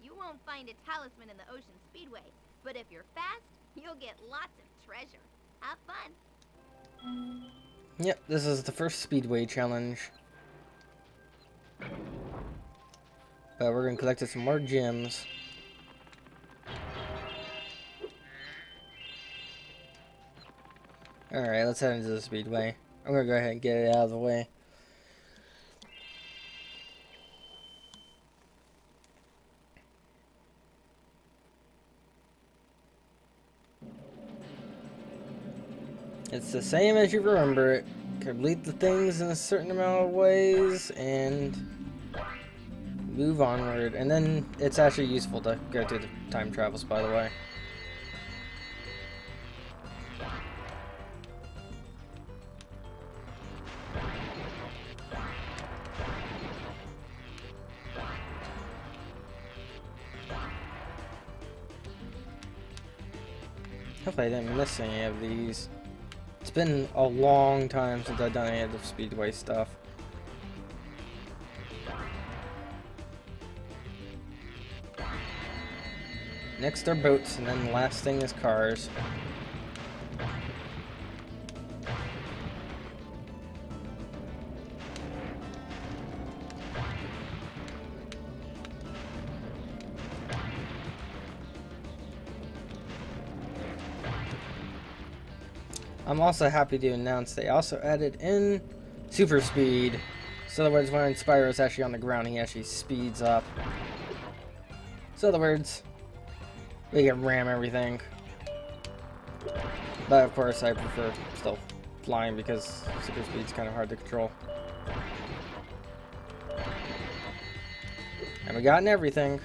You won't find a talisman in the Ocean Speedway, but if you're fast, you'll get lots of treasure. Have fun. Yep, this is the first Speedway challenge. But we're gonna collect some more gems. Alright, let's head into the Speedway. I'm gonna go ahead and get it out of the way. It's the same as you remember it. Complete the things in a certain amount of ways and move onward. And then it's actually useful to go through the time travels, by the way. Hopefully I didn't miss any of these. It's been a long time since I've done any of the Speedway stuff. Next are boats, and then the last thing is cars. I'm also happy to announce they also added in super speed. So in other words, when Spyro is actually on the ground, he actually speeds up. So in other words, we can ram everything. But of course, I prefer still flying because super speed's kind of hard to control. And we gotten everything.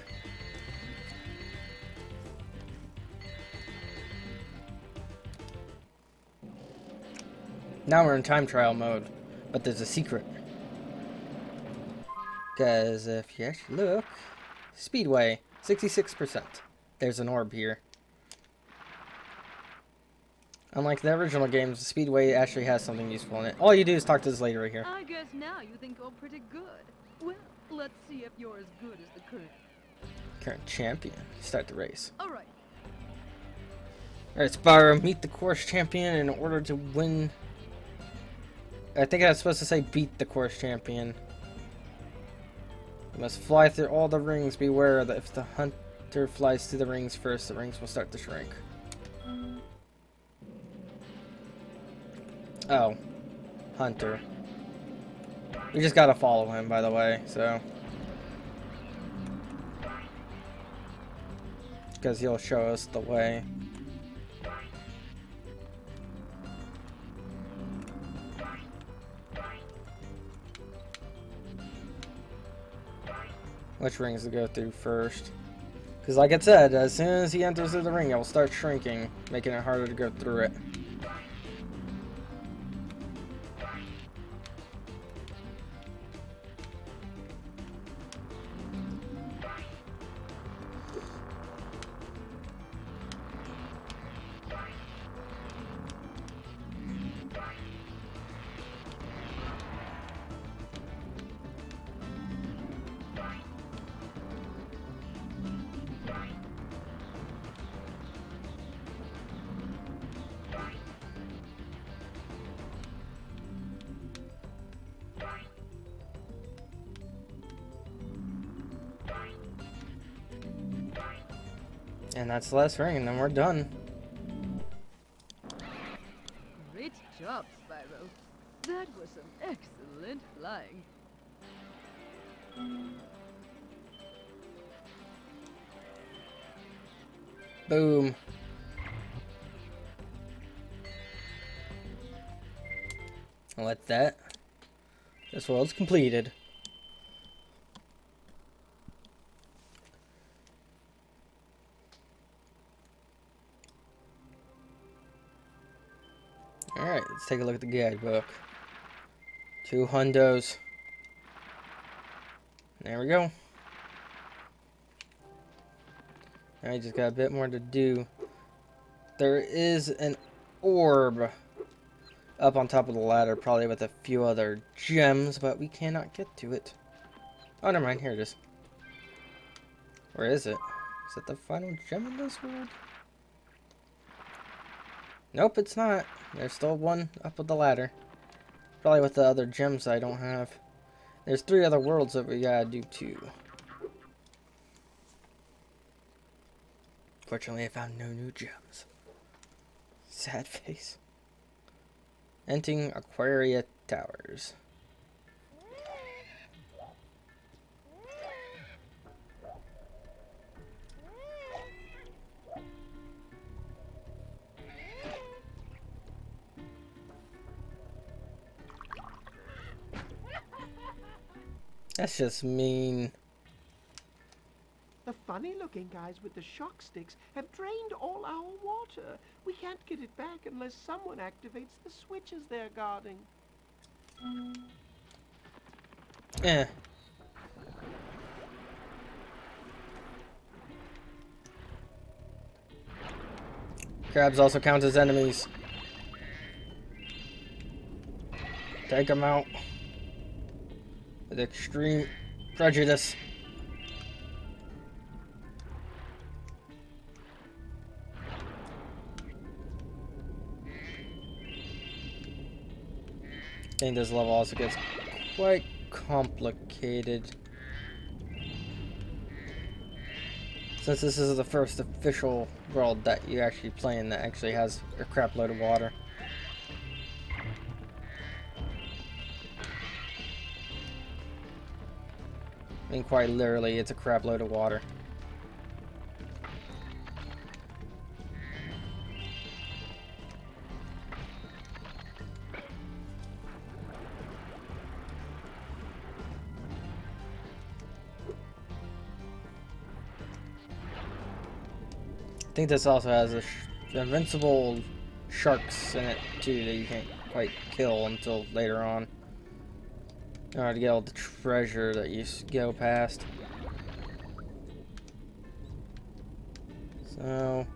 Now we're in time trial mode, but there's a secret. Because if you actually look, Speedway, 66%. There's an orb here. Unlike the original games, the Speedway actually has something useful in it. All you do is talk to this lady right here. I guess now you think you're pretty good. Well, let's see if you're as good as the Current champion. Start the race. Alright. Alright, Spyro, meet the course champion in order to win I think I was supposed to say beat the course champion. You must fly through all the rings. Beware that if the hunter flies through the rings first, the rings will start to shrink. Oh. Hunter. We just gotta follow him, by the way, so. Because he'll show us the way. Which rings to go through first? Because like I said, as soon as he enters through the ring, it will start shrinking, making it harder to go through it. And that's the last ring, and then we're done. Great job, Spyro. That was some excellent flying. Boom. And with that, this world's completed. Alright, let's take a look at the guidebook. 2 hundos. There we go. I just got a bit more to do. There is an orb up on top of the ladder, probably with a few other gems, but we cannot get to it. Oh, never mind. Here it is. Where is it? Is it the final gem in this world? Nope, it's not. There's still one up with the ladder. Probably with the other gems I don't have. There's 3 other worlds that we gotta do too. Fortunately, I found no new gems. Sad face. Entering Aquaria Towers. That's just mean. The funny-looking guys with the shock sticks have drained all our water. We can't get it back unless someone activates the switches they're guarding. Eh. Crabs also count as enemies. Take them out. With extreme prejudice. I think this level also gets quite complicated. Since this is the first official world that you actually play in that actually has a crap load of water. I mean, quite literally, it's a crap load of water. I think this also has invincible sharks in it too that you can't quite kill until later on. In order to get all the treasure that you go past. So,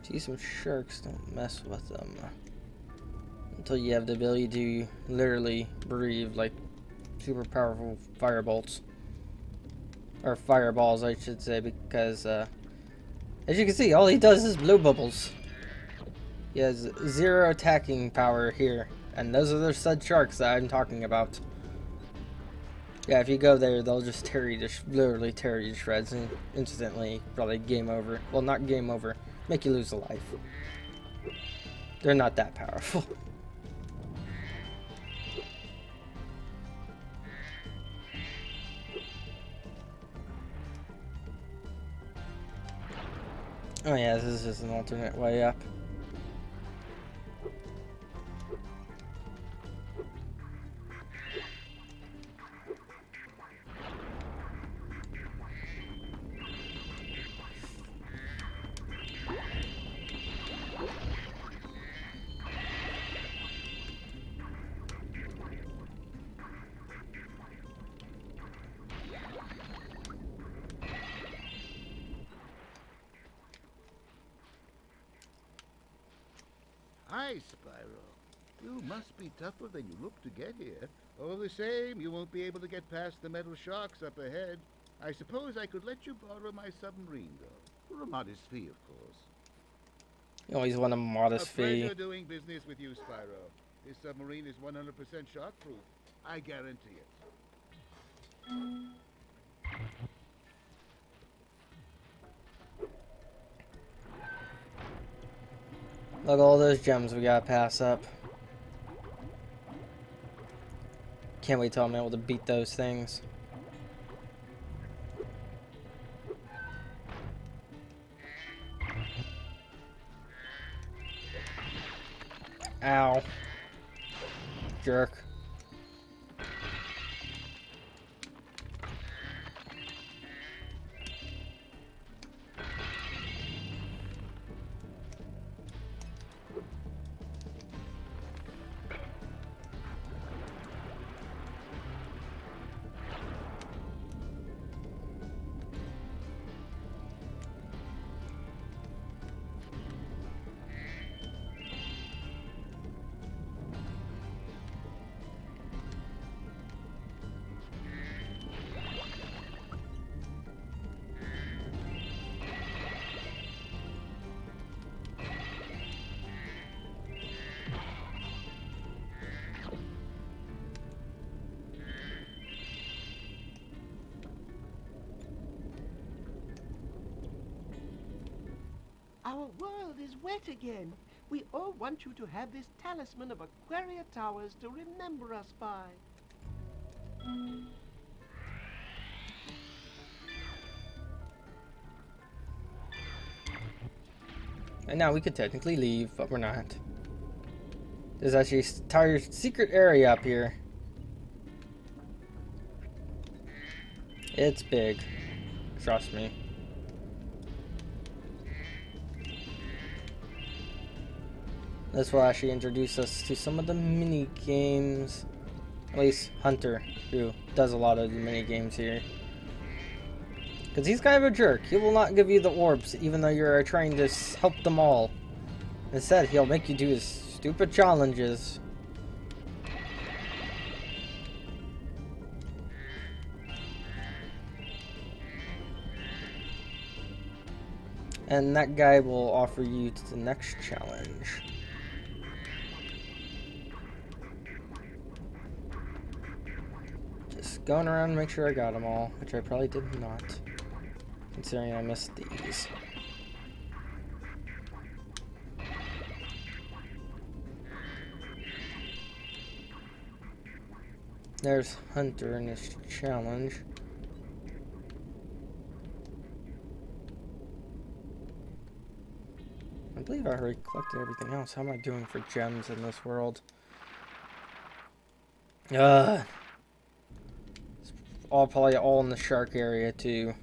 see some sharks, don't mess with them. Until you have the ability to literally breathe like super powerful firebolts. Or fireballs, I should say, because as you can see, all he does is blow bubbles. He has 0 attacking power here And those are the said sharks that I'm talking about. Yeah, if you go there, they'll just tear you to literally tear you to shreds and instantly probably game over. Well, not game over, make you lose a life. They're not that powerful. Oh yeah, this is just an alternate way up. Hi, Spyro. You must be tougher than you look to get here. All the same, you won't be able to get past the metal sharks up ahead. I suppose I could let you borrow my submarine, though. For a modest fee, of course. You always want a modest fee. A pleasure doing business with you, Spyro. This submarine is 100% shark-proof. I guarantee it. Look at all those gems we gotta pass up. Can't wait till I'm able to beat those things. Ow. Jerk. Our world is wet again. We all want you to have this talisman of Aquaria Towers to remember us by. And now we could technically leave, but we're not. There's actually an entire secret area up here. It's big. Trust me. This will actually introduce us to some of the mini games. At least Hunter, who does a lot of the mini games here. Because he's kind of a jerk. He will not give you the orbs, even though you're trying to help them all. Instead, he'll make you do his stupid challenges. And that guy will offer you to the next challenge. Just going around to make sure I got them all, which I probably did not, considering I missed these. There's Hunter in this challenge. I believe I already collected everything else. How am I doing for gems in this world? It's probably all in the shark area too.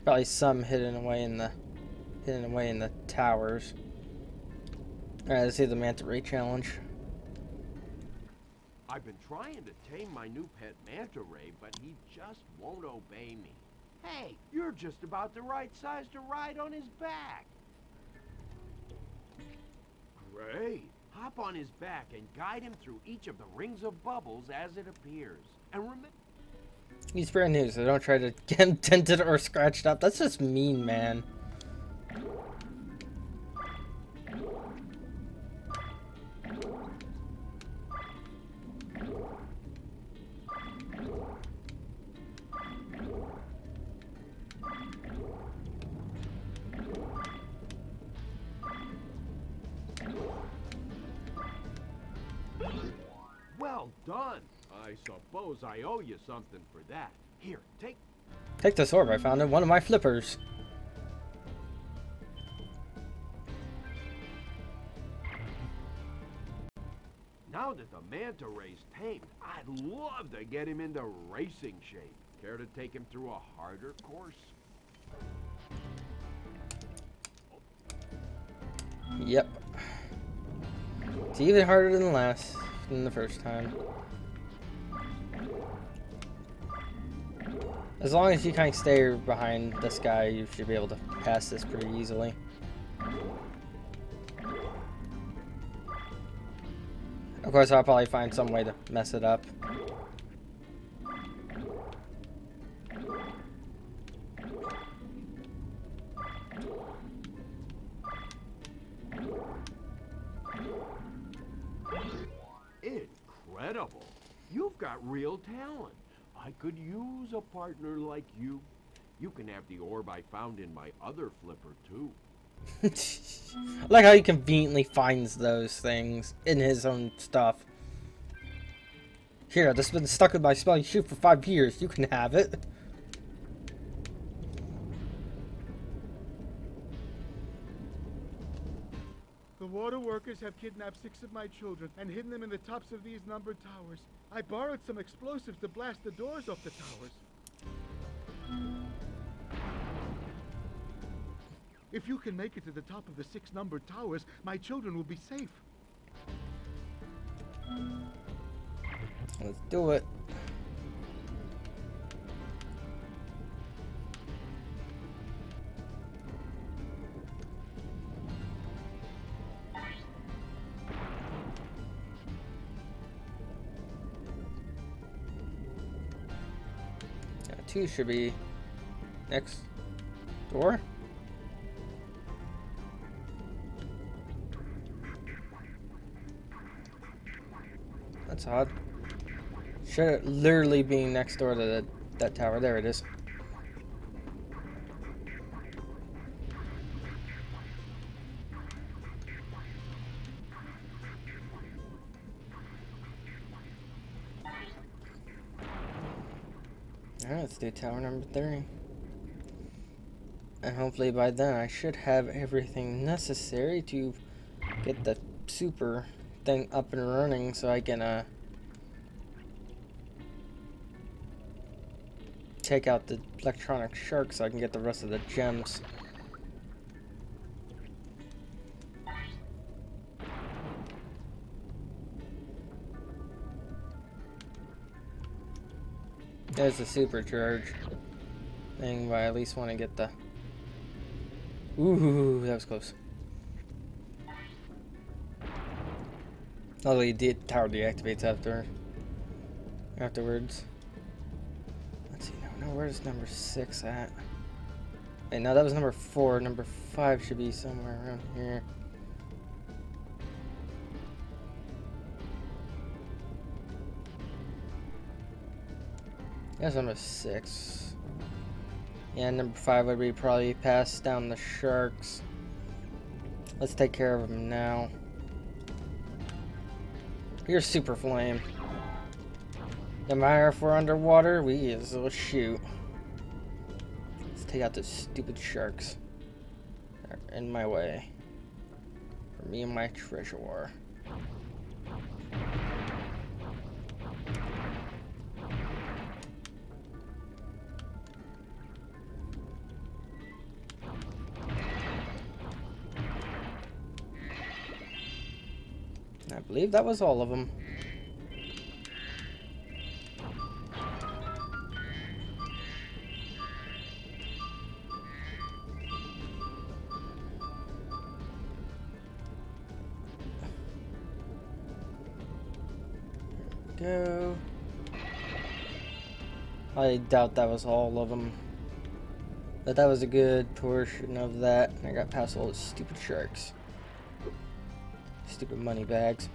Probably some hidden away in the towers. Alright, let's see the manta ray challenge. I've been trying to tame my new pet manta ray, but he just won't obey me. Hey, you're just about the right size to ride on his back. Great. Hop on his back and guide him through each of the rings of bubbles as it appears. And remember... He's brand new, so don't try to get him dented or scratched up. That's just mean, man. Well done. I suppose I owe you something for that. Here, take... Take this orb I found in one of my flippers. Now that the manta ray's tamed, I'd love to get him into racing shape. Care to take him through a harder course? Yep. It's even harder than the first time. As long as you kind of stay behind this guy, you should be able to pass this pretty easily. Of course, I'll probably find some way to mess it up. Incredible. You've got real talent. I could use a partner like you. You can have the orb I found in my other flipper, too. I like how he conveniently finds those things in his own stuff. Here, this has been stuck in my spelling chute for 5 years. You can have it. The water workers have kidnapped 6 of my children and hidden them in the tops of these numbered towers. I borrowed some explosives to blast the doors off the towers. If you can make it to the top of the 6 numbered towers, my children will be safe. Let's do it. Now 2 should be next door. That's odd. Should literally be next door to that tower. There it is. Alright, let's do tower number 3. And hopefully by then I should have everything necessary to get the super thing up and running so I can take out the electronic shark so I can get the rest of the gems. There's the supercharge thing, but I at least want to get the... Ooh, that was close. Although the tower deactivates afterwards. Let's see now. Where's number 6 at? Wait, no, that was number 4. Number 5 should be somewhere around here. That's number 6. Yeah, number 5 would be probably pass down the sharks. Let's take care of them now. Here's Super Flame. No matter if we're underwater, we will shoot. Let's take out those stupid sharks that are in my way. For me and my treasure. I believe that was all of them. Go. I doubt that was all of them. But that was a good portion of that. I got past all those stupid sharks. Stupid money bags.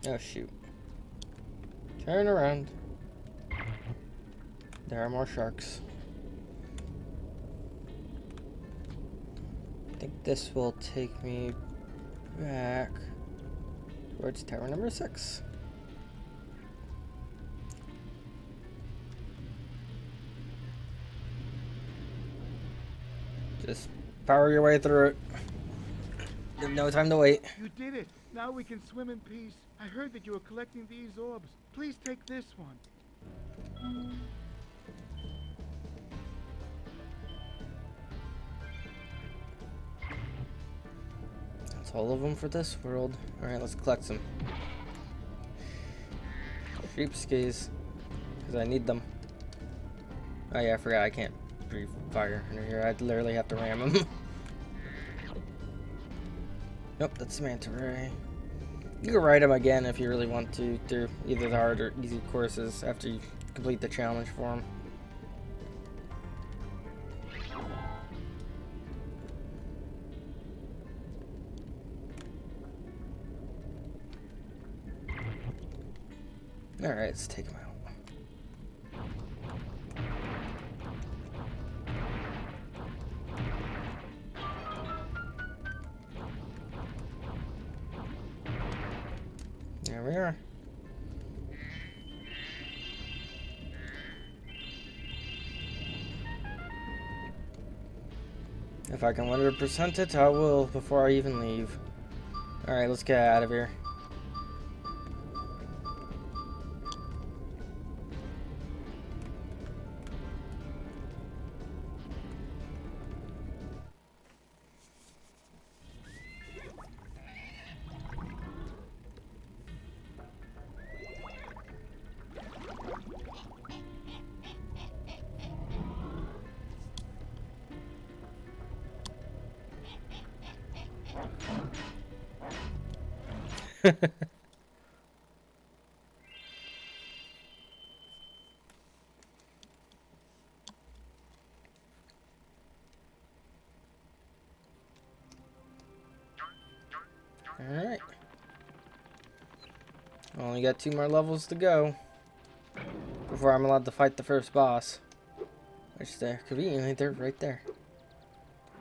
Oh shoot. Turn around. There are more sharks. I think this will take me back towards tower number 6. Just power your way through it. There's no time to wait. You did it. Now we can swim in peace. I heard that you were collecting these orbs. Please take this one. That's all of them for this world. Alright, let's collect some sheepskis, because I need them. Oh yeah, I forgot I can't breathe fire under here. I'd literally have to ram them. Nope, that's the manta ray. You can ride them again if you really want to through either the hard or easy courses after you complete the challenge for them. Alright, let's take them out. There we are. If I can 100% it, I will before I even leave. Alright, let's get out of here. Alright. Only got 2 more levels to go before I'm allowed to fight the first boss. Which they're conveniently, they're right there.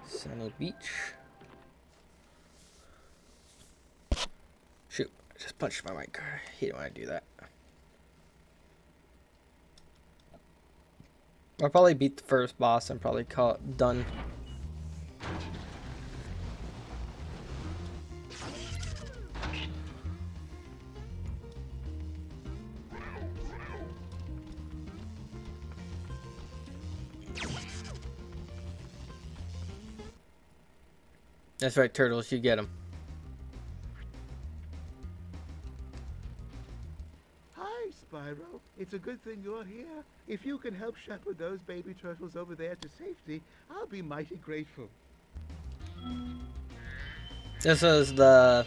Sunny Beach. Shoot, I just punched my mic. I hate when I do that. I'll probably beat the first boss and probably call it done. That's right, turtles, you get them. Hi, Spyro. It's a good thing you're here. If you can help shepherd those baby turtles over there to safety, I'll be mighty grateful. This is the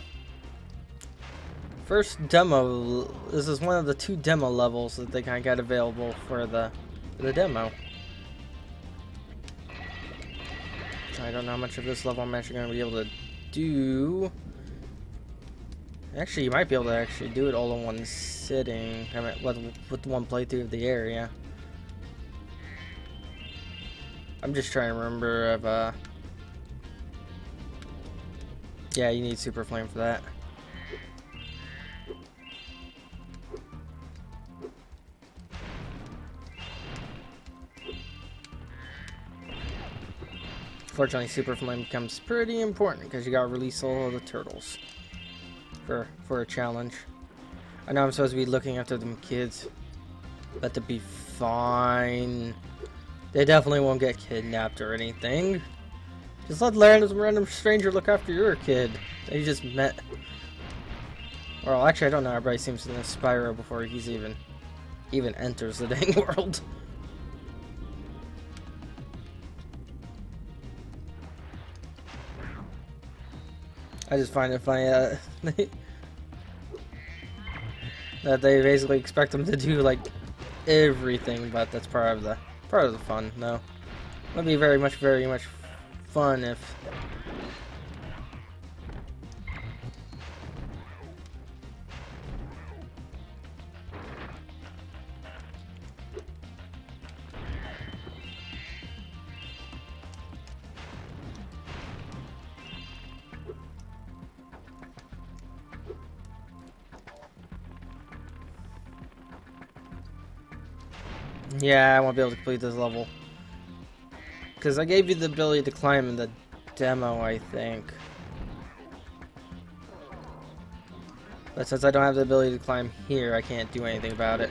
first demo. This is one of the 2 demo levels that they kind of got available for the demo. I don't know how much of this level I'm actually going to be able to do. Actually, you might be able to actually do it all in one sitting. I mean, with one playthrough of the area. I'm just trying to remember if, yeah, you need Super Flame for that. Fortunately, Super Flame becomes pretty important because you gotta release all of the turtles for a challenge. I know I'm supposed to be looking after them kids, but to be fine. They definitely won't get kidnapped or anything. Just let random stranger look after your kid that you just met. Well, actually, I don't know. Everybody seems to know Spyro before he's even enters the dang world. I just find it funny that they basically expect them to do like everything, but that's part of the fun. No, it would be very much fun if Yeah, I won't be able to complete this level. Because I gave you the ability to climb in the demo, I think. But since I don't have the ability to climb here, I can't do anything about it.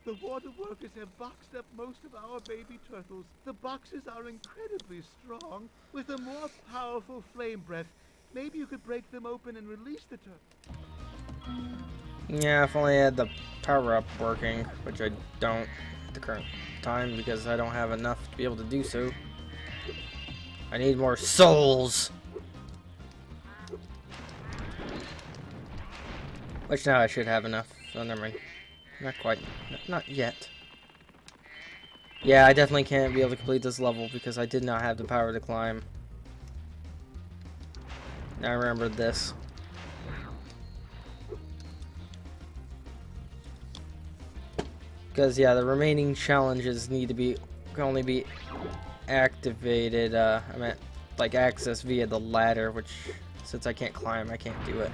The water workers have boxed up most of our baby turtles. The boxes are incredibly strong. With a more powerful flame breath, maybe you could break them open and release the turtle. Yeah, if only I had the power-up working, which I don't at the current time because I don't have enough to be able to do so. I need more souls! Which now I should have enough. Oh, never mind. Not quite. Not yet. Yeah, I definitely can't be able to complete this level because I did not have the power to climb. Now I remember this. Because, yeah, the remaining challenges need to be... can only be activated, I meant, like, access via the ladder, which, since I can't climb, I can't do it.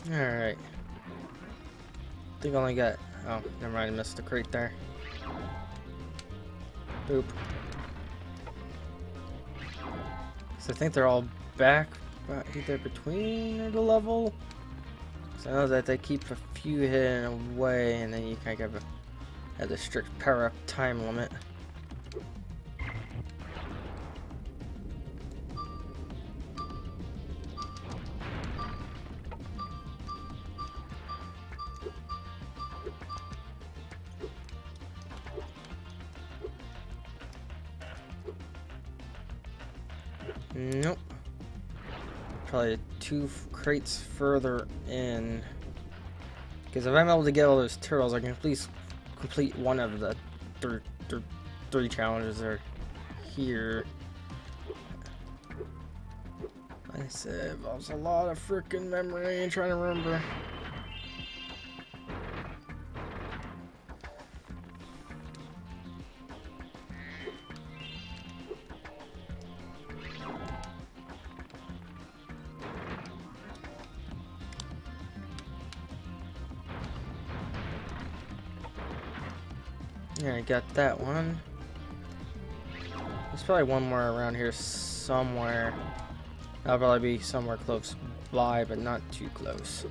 Alright. I think I only got... oh, never mind, I missed the crate there. Boop. So I think they're all back either between the level. So I know that they keep a few hidden away and then you kind of have a strict power-up time limit. Nope. Probably 2 crates further in. Because if I'm able to get all those turtles, I can at least complete one of the three challenges that are here. Like I said, it involves a lot of freaking memory and trying to remember. Yeah, I got that one. There's probably one more around here somewhere. That'll probably be somewhere close by, but not too close.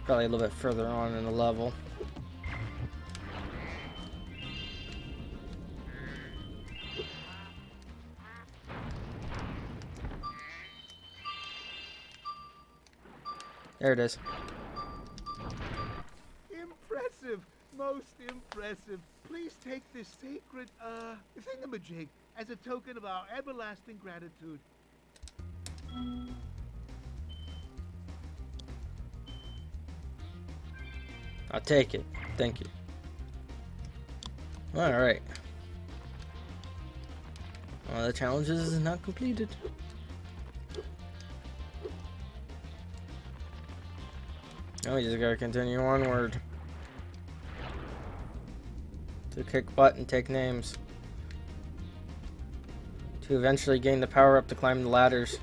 Probably a little bit further on in the level. There it is. Impressive! Most impressive. Please take this sacred, thingamajig as a token of our everlasting gratitude. I'll take it. Thank you. Alright. One of the challenges is not completed. Now we just gotta continue onward. To kick butt and take names. To eventually gain the power up to climb the ladders.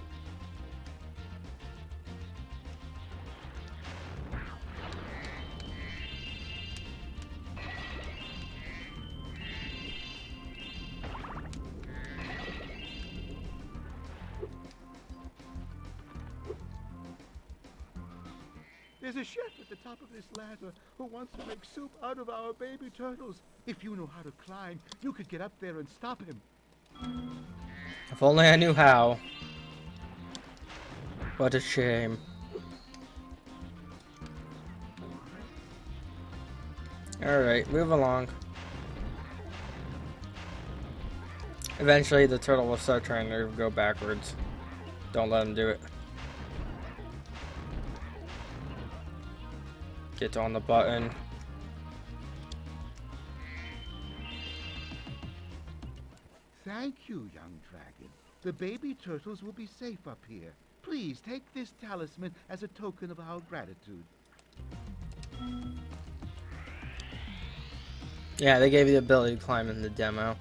There's a chef at the top of this ladder who wants to make soup out of our baby turtles. If you know how to climb, you could get up there and stop him. If only I knew how. What a shame. Alright, move along. Eventually, the turtle will start trying to go backwards. Don't let him do it. Get on the button. Thank you, young dragon. The baby turtles will be safe up here. Please take this talisman as a token of our gratitude. Yeah, they gave you the ability to climb in the demo.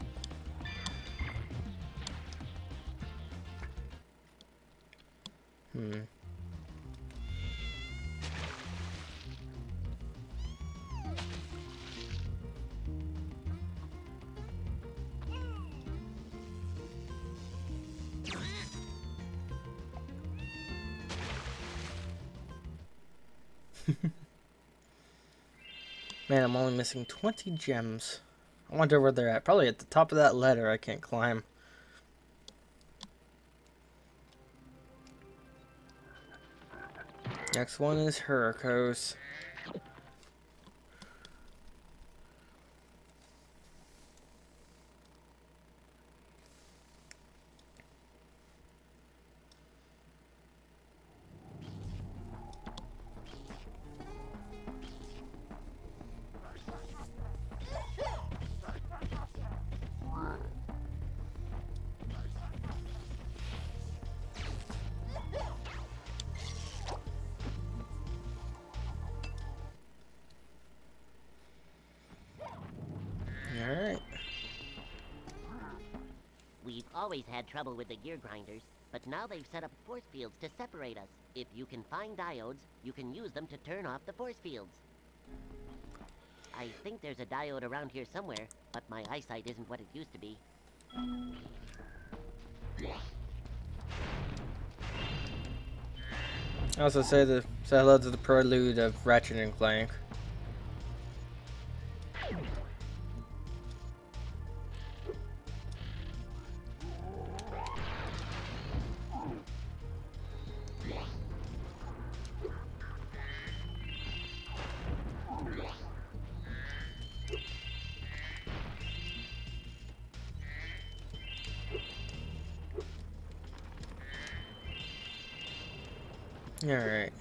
Man, I'm only missing 20 gems. I wonder where they're at. Probably at the top of that ladder I can't climb. Next one is Hurricos. Alright. We've always had trouble with the gear grinders, but now they've set up force fields to separate us. If you can find diodes, you can use them to turn off the force fields. I think there's a diode around here somewhere, but my eyesight isn't what it used to be. I also say hello to the prelude of Ratchet and Clank. Alright.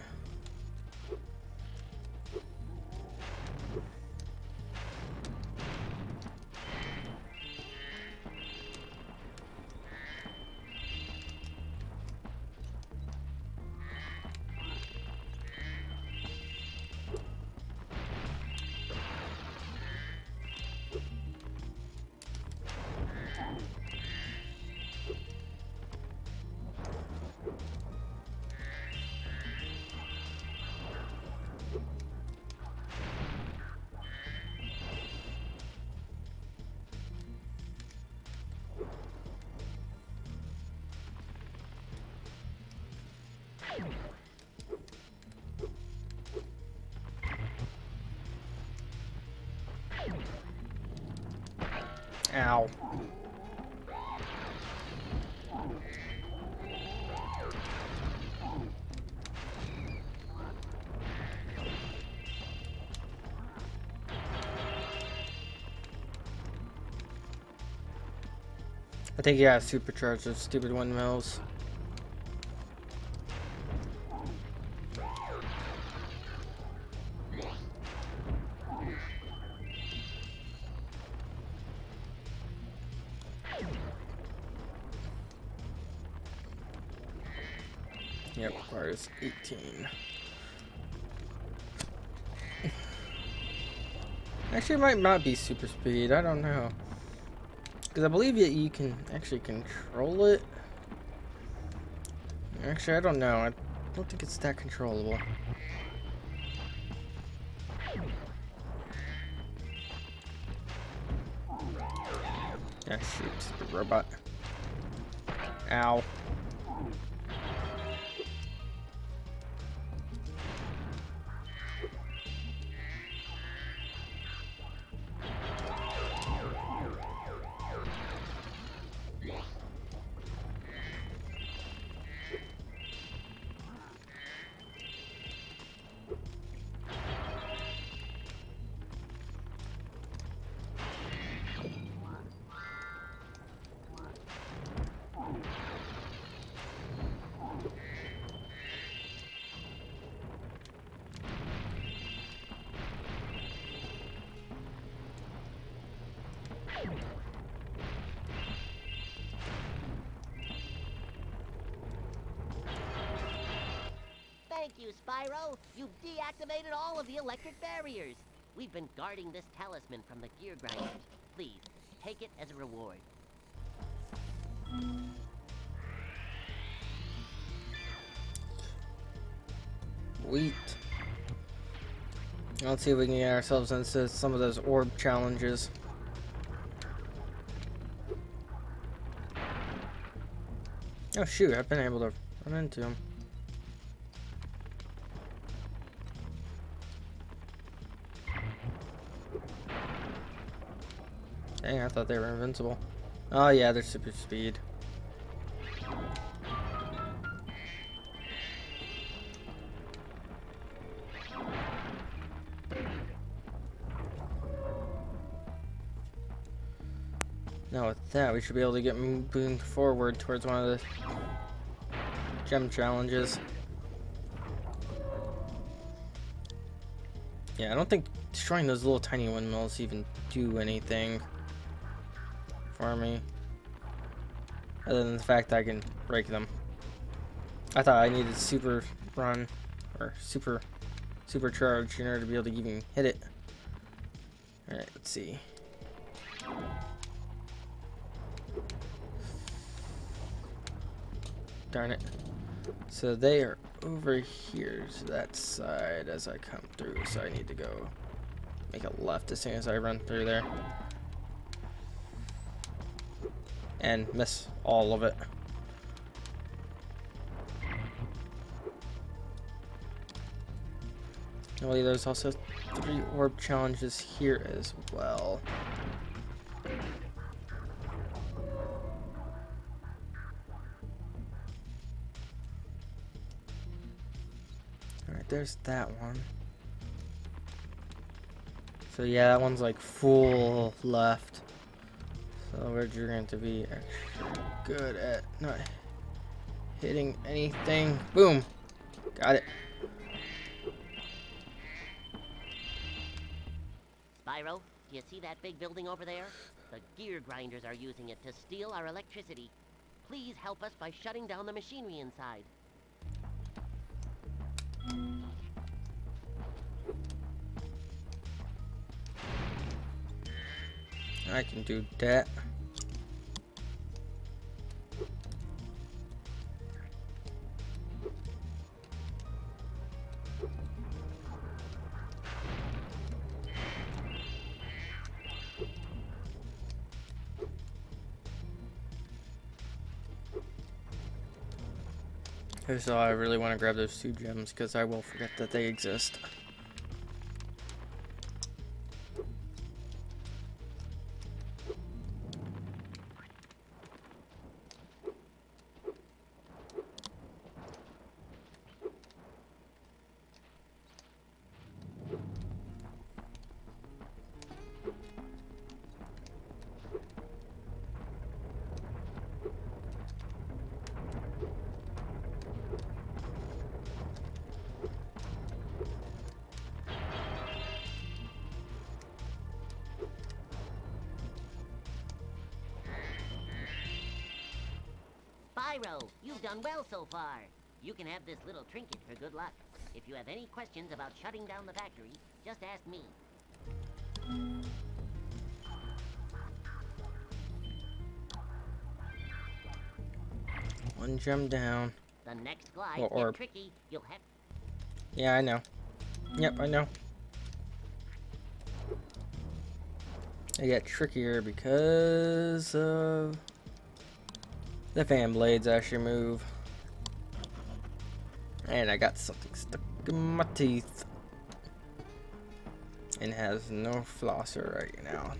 Ow. I think you gotta supercharge those stupid windmills. Yep, requires 18. Actually, it might not be super speed. I don't know. Because I believe that you can actually control it. Actually, I don't know. I don't think it's that controllable. Yeah, shoot. The robot. Ow. Thank you, Spyro. You've deactivated all of the electric barriers. We've been guarding this talisman from the gear grinders. Please, take it as a reward. Sweet. Let's see if we can get ourselves into some of those orb challenges. Oh shoot, I've been able to run into him. Dang, I thought they were invincible. Oh yeah, they're super speed. Now with that, we should be able to get moving forward towards one of the gem challenges. Yeah, I don't think destroying those little tiny windmills even do anything for me, other than the fact that I can break them. I thought I needed super run or supercharge in order to be able to even hit it. Alright, let's see. Darn it. So they are over here to that side as I come through, so I need to go make a left as soon as I run through there. And miss all of it. I believe there's also 3 orb challenges here as well. Alright, there's that one. So yeah, that one's like full left. So we're going to be extra good at not hitting anything. Boom! Got it. Spyro, do you see that big building over there? The gear grinders are using it to steal our electricity. Please help us by shutting down the machinery inside. I can do that. So I really want to grab those 2 gems because I will forget that they exist. Spyro, you've done well so far. You can have this little trinket for good luck. If you have any questions about shutting down the factory, just ask me. One gem down. The next glide Or orb. is tricky. You'll have... Yeah, I know. Yep, I know. They get trickier because of the fan blades actually move. And I got something stuck in my teeth. And has no flosser right now.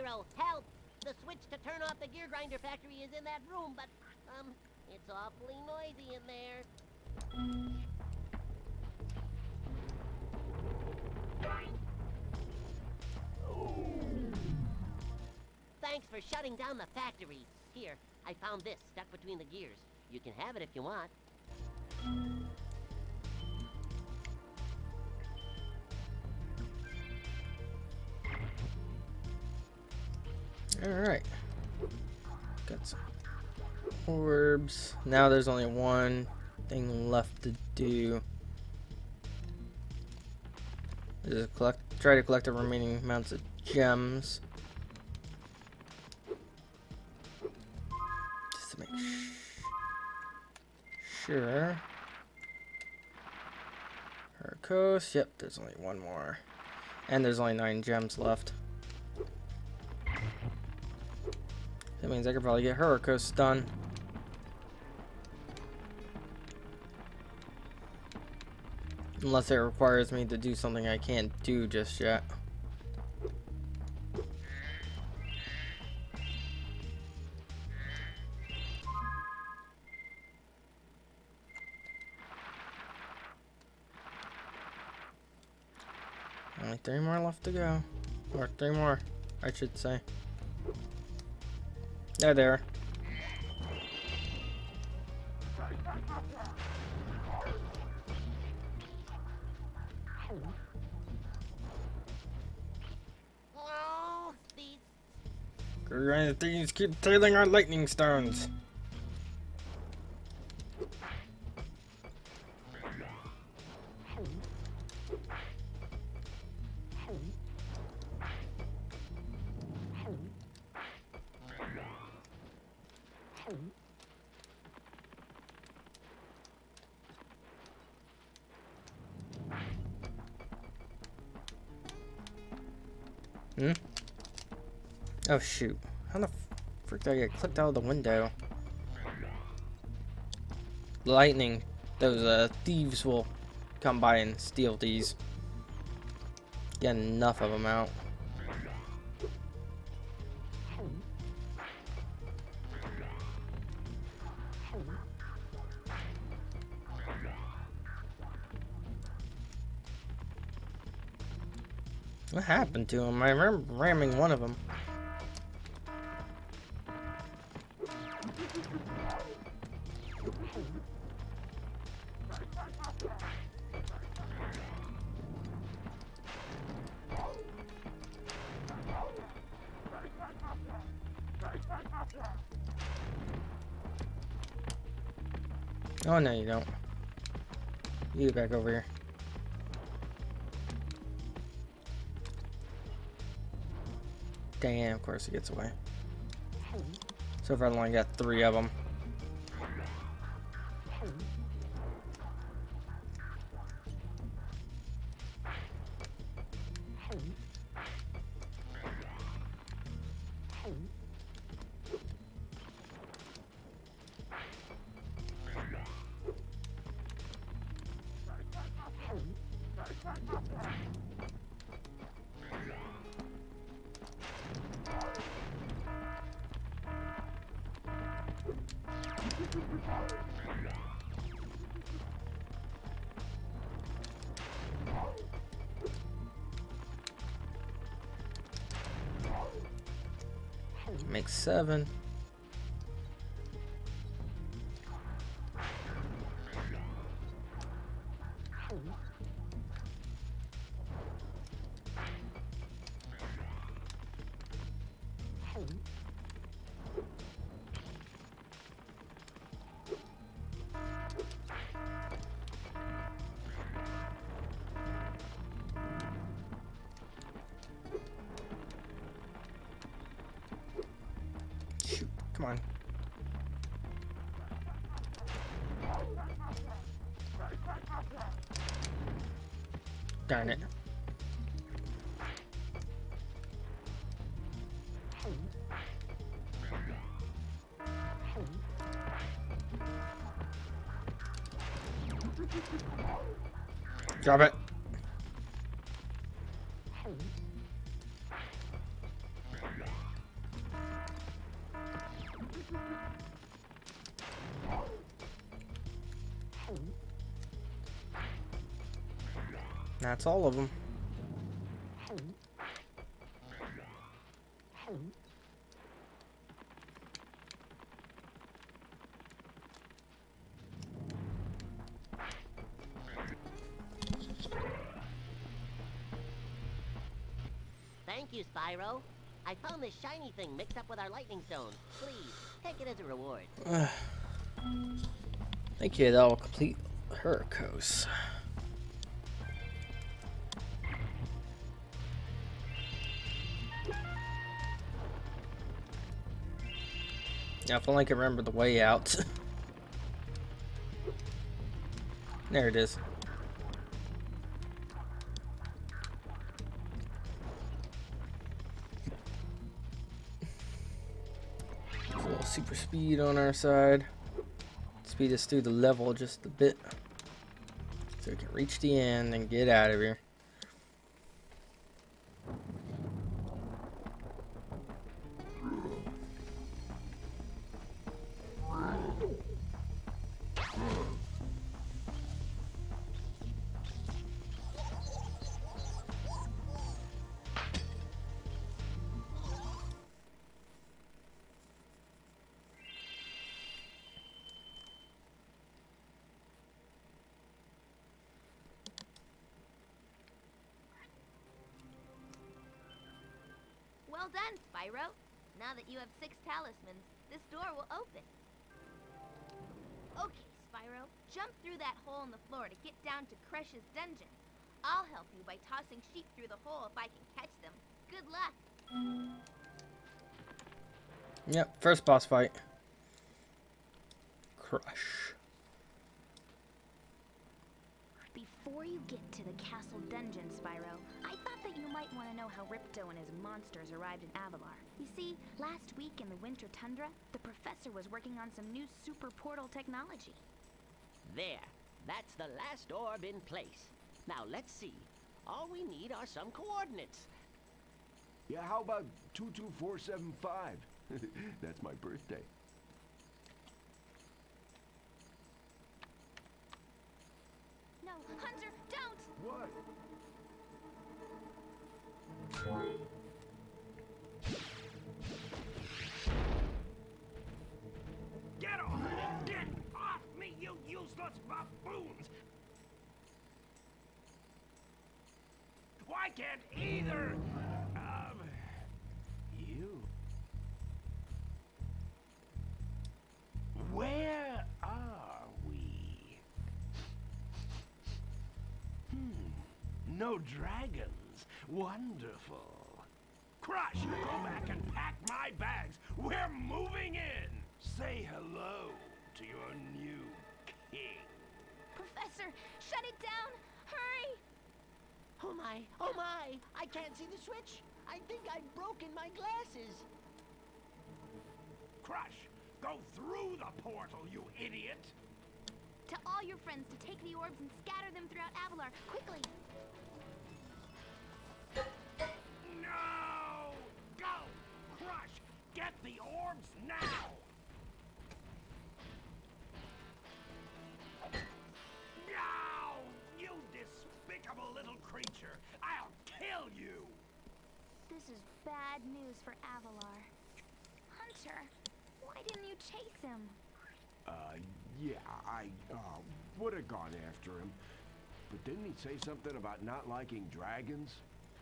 Spyro, help! The switch to turn off the gear grinder factory is in that room, but, it's awfully noisy in there. Thanks for shutting down the factory. Here, I found this stuck between the gears. You can have it if you want. Alright. Got some orbs. Now there's only one thing left to do. Is try to collect the remaining amounts of gems. Just to make sure. Coast. Yep, there's only one more. And there's only 9 gems left. That means I could probably get Hurricos done. Unless it requires me to do something I can't do just yet. Only 3 more left to go. Or 3 more, I should say. There they are. Oh, these... Grinder thieves keep tailing our lightning stones. Oh shoot. How the frick did I get clicked out of the window? Lightning. Those thieves will come by and steal these. Get enough of them out. What happened to him? I remember ramming one of them. Oh no, you don't. You get back over here. Damn, of course he gets away. So far I've only got 3 of them. Makes 7. Shoot, come on. Darn it. Drop it. That's all of them. Thank you, Spyro. I found this shiny thing mixed up with our lightning stones. Please, take it as a reward. Thank you, that will complete her coast. Yeah, if only I can remember the way out. There it is. A little super speed on our side. Speed us through the level just a bit. So we can reach the end and get out of here. Well done, Spyro. Now that you have 6 talismans, this door will open. Okay, Spyro, jump through that hole in the floor to get down to Kresh's dungeon. I'll help you by tossing sheep through the hole if I can catch them. Good luck. Yep, first boss fight. Crush. Before you get to the castle dungeon, Spyro, I thought that you might want to know how Ripto and his monsters arrived in Avalar. You see, last week in the winter tundra, the professor was working on some new super portal technology. There. That's the last orb in place. Now let's see. All we need are some coordinates. Yeah, how about 22475? That's my birthday. No, Hunter, don't! What? Get off! Get off me, you useless buffoons! Why can't either of you? Where are we? No dragons. Wonderful. Crush, go back and pack my bags. We're moving in. Say hello to your new king. Professor, shut it down! Hurry! Oh my, oh my! I can't see the switch. I think I've broken my glasses. Crush, go through the portal, you idiot! Tell all your friends to take the orbs and scatter them throughout Avalar, quickly! No! Go! Crush! Get the orbs now! No! You despicable little creature! I'll kill you! This is bad news for Avalar. Hunter, why didn't you chase him? Yeah, I would have gone after him. But didn't he say something about not liking dragons?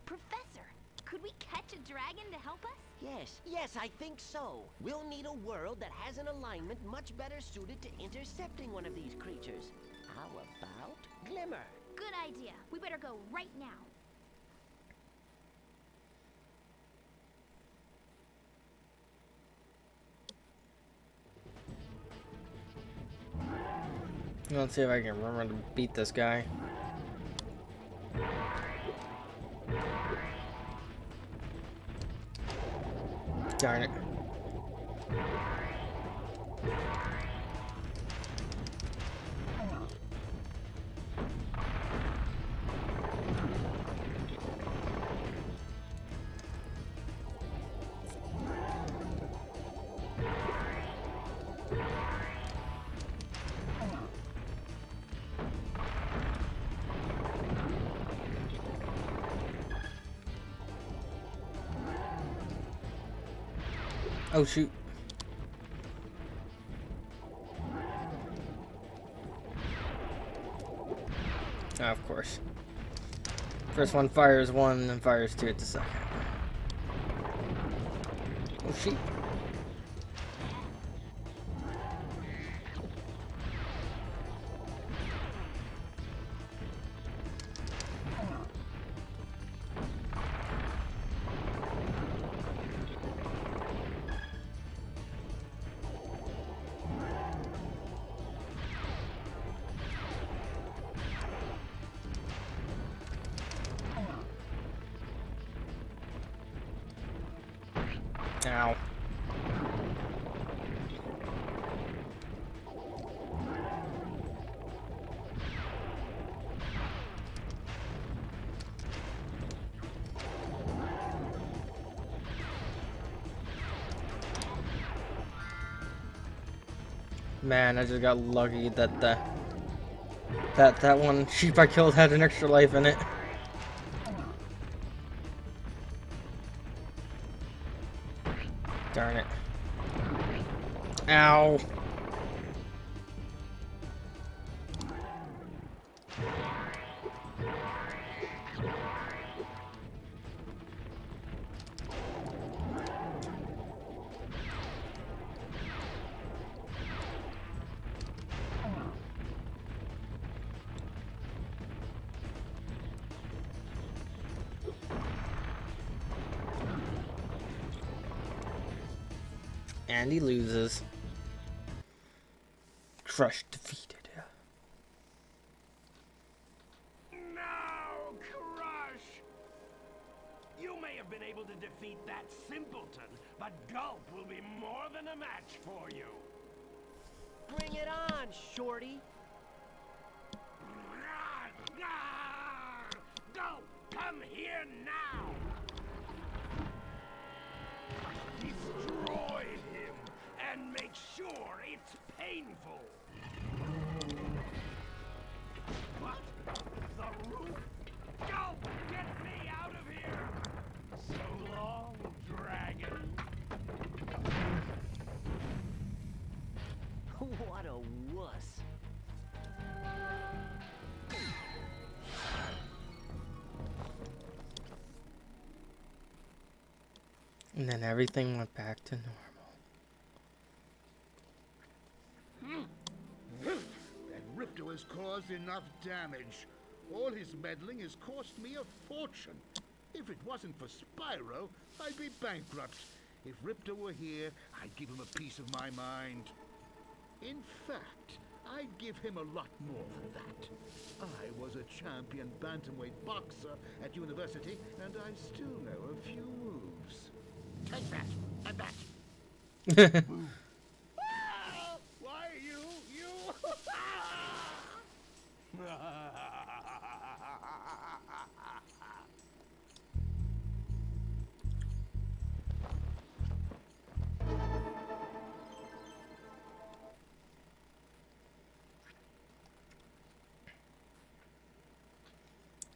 Professor, could we catch a dragon to help us? Yes, I think so. We'll need a world that has an alignment much better suited to intercepting one of these creatures. How about Glimmer? Good idea. We better go right now. Let's see if I can remember to beat this guy. Darn it. Oh shoot. Oh, of course. First one fires one, then fires two at the second. Oh shoot. Ow. Man, I just got lucky that that one sheep I killed had an extra life in it. Darn it. Ow. And he loses. Crushed, defeated. Now, Crush! You may have been able to defeat that simpleton, but Gulp will be more than a match for you. Bring it on, Shorty. Gulp, come here now! Destroy him, and make sure it's painful. What? The roof? Gulp, get me out of here! So long, dragon. What a wuss. And then everything went back to normal. That Ripto has caused enough damage. All his meddling has cost me a fortune. If it wasn't for Spyro, I'd be bankrupt. If Ripto were here, I'd give him a piece of my mind. In fact, I'd give him a lot more than that. I was a champion bantamweight boxer at university, and I still know a few moves. Take that, and that. Why you?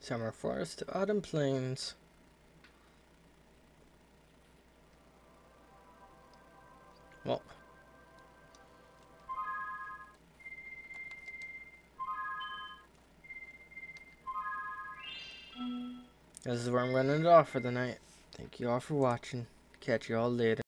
Summer forest to autumn plains. Well. This is where I'm running it off for the night. Thank you all for watching. Catch you all later.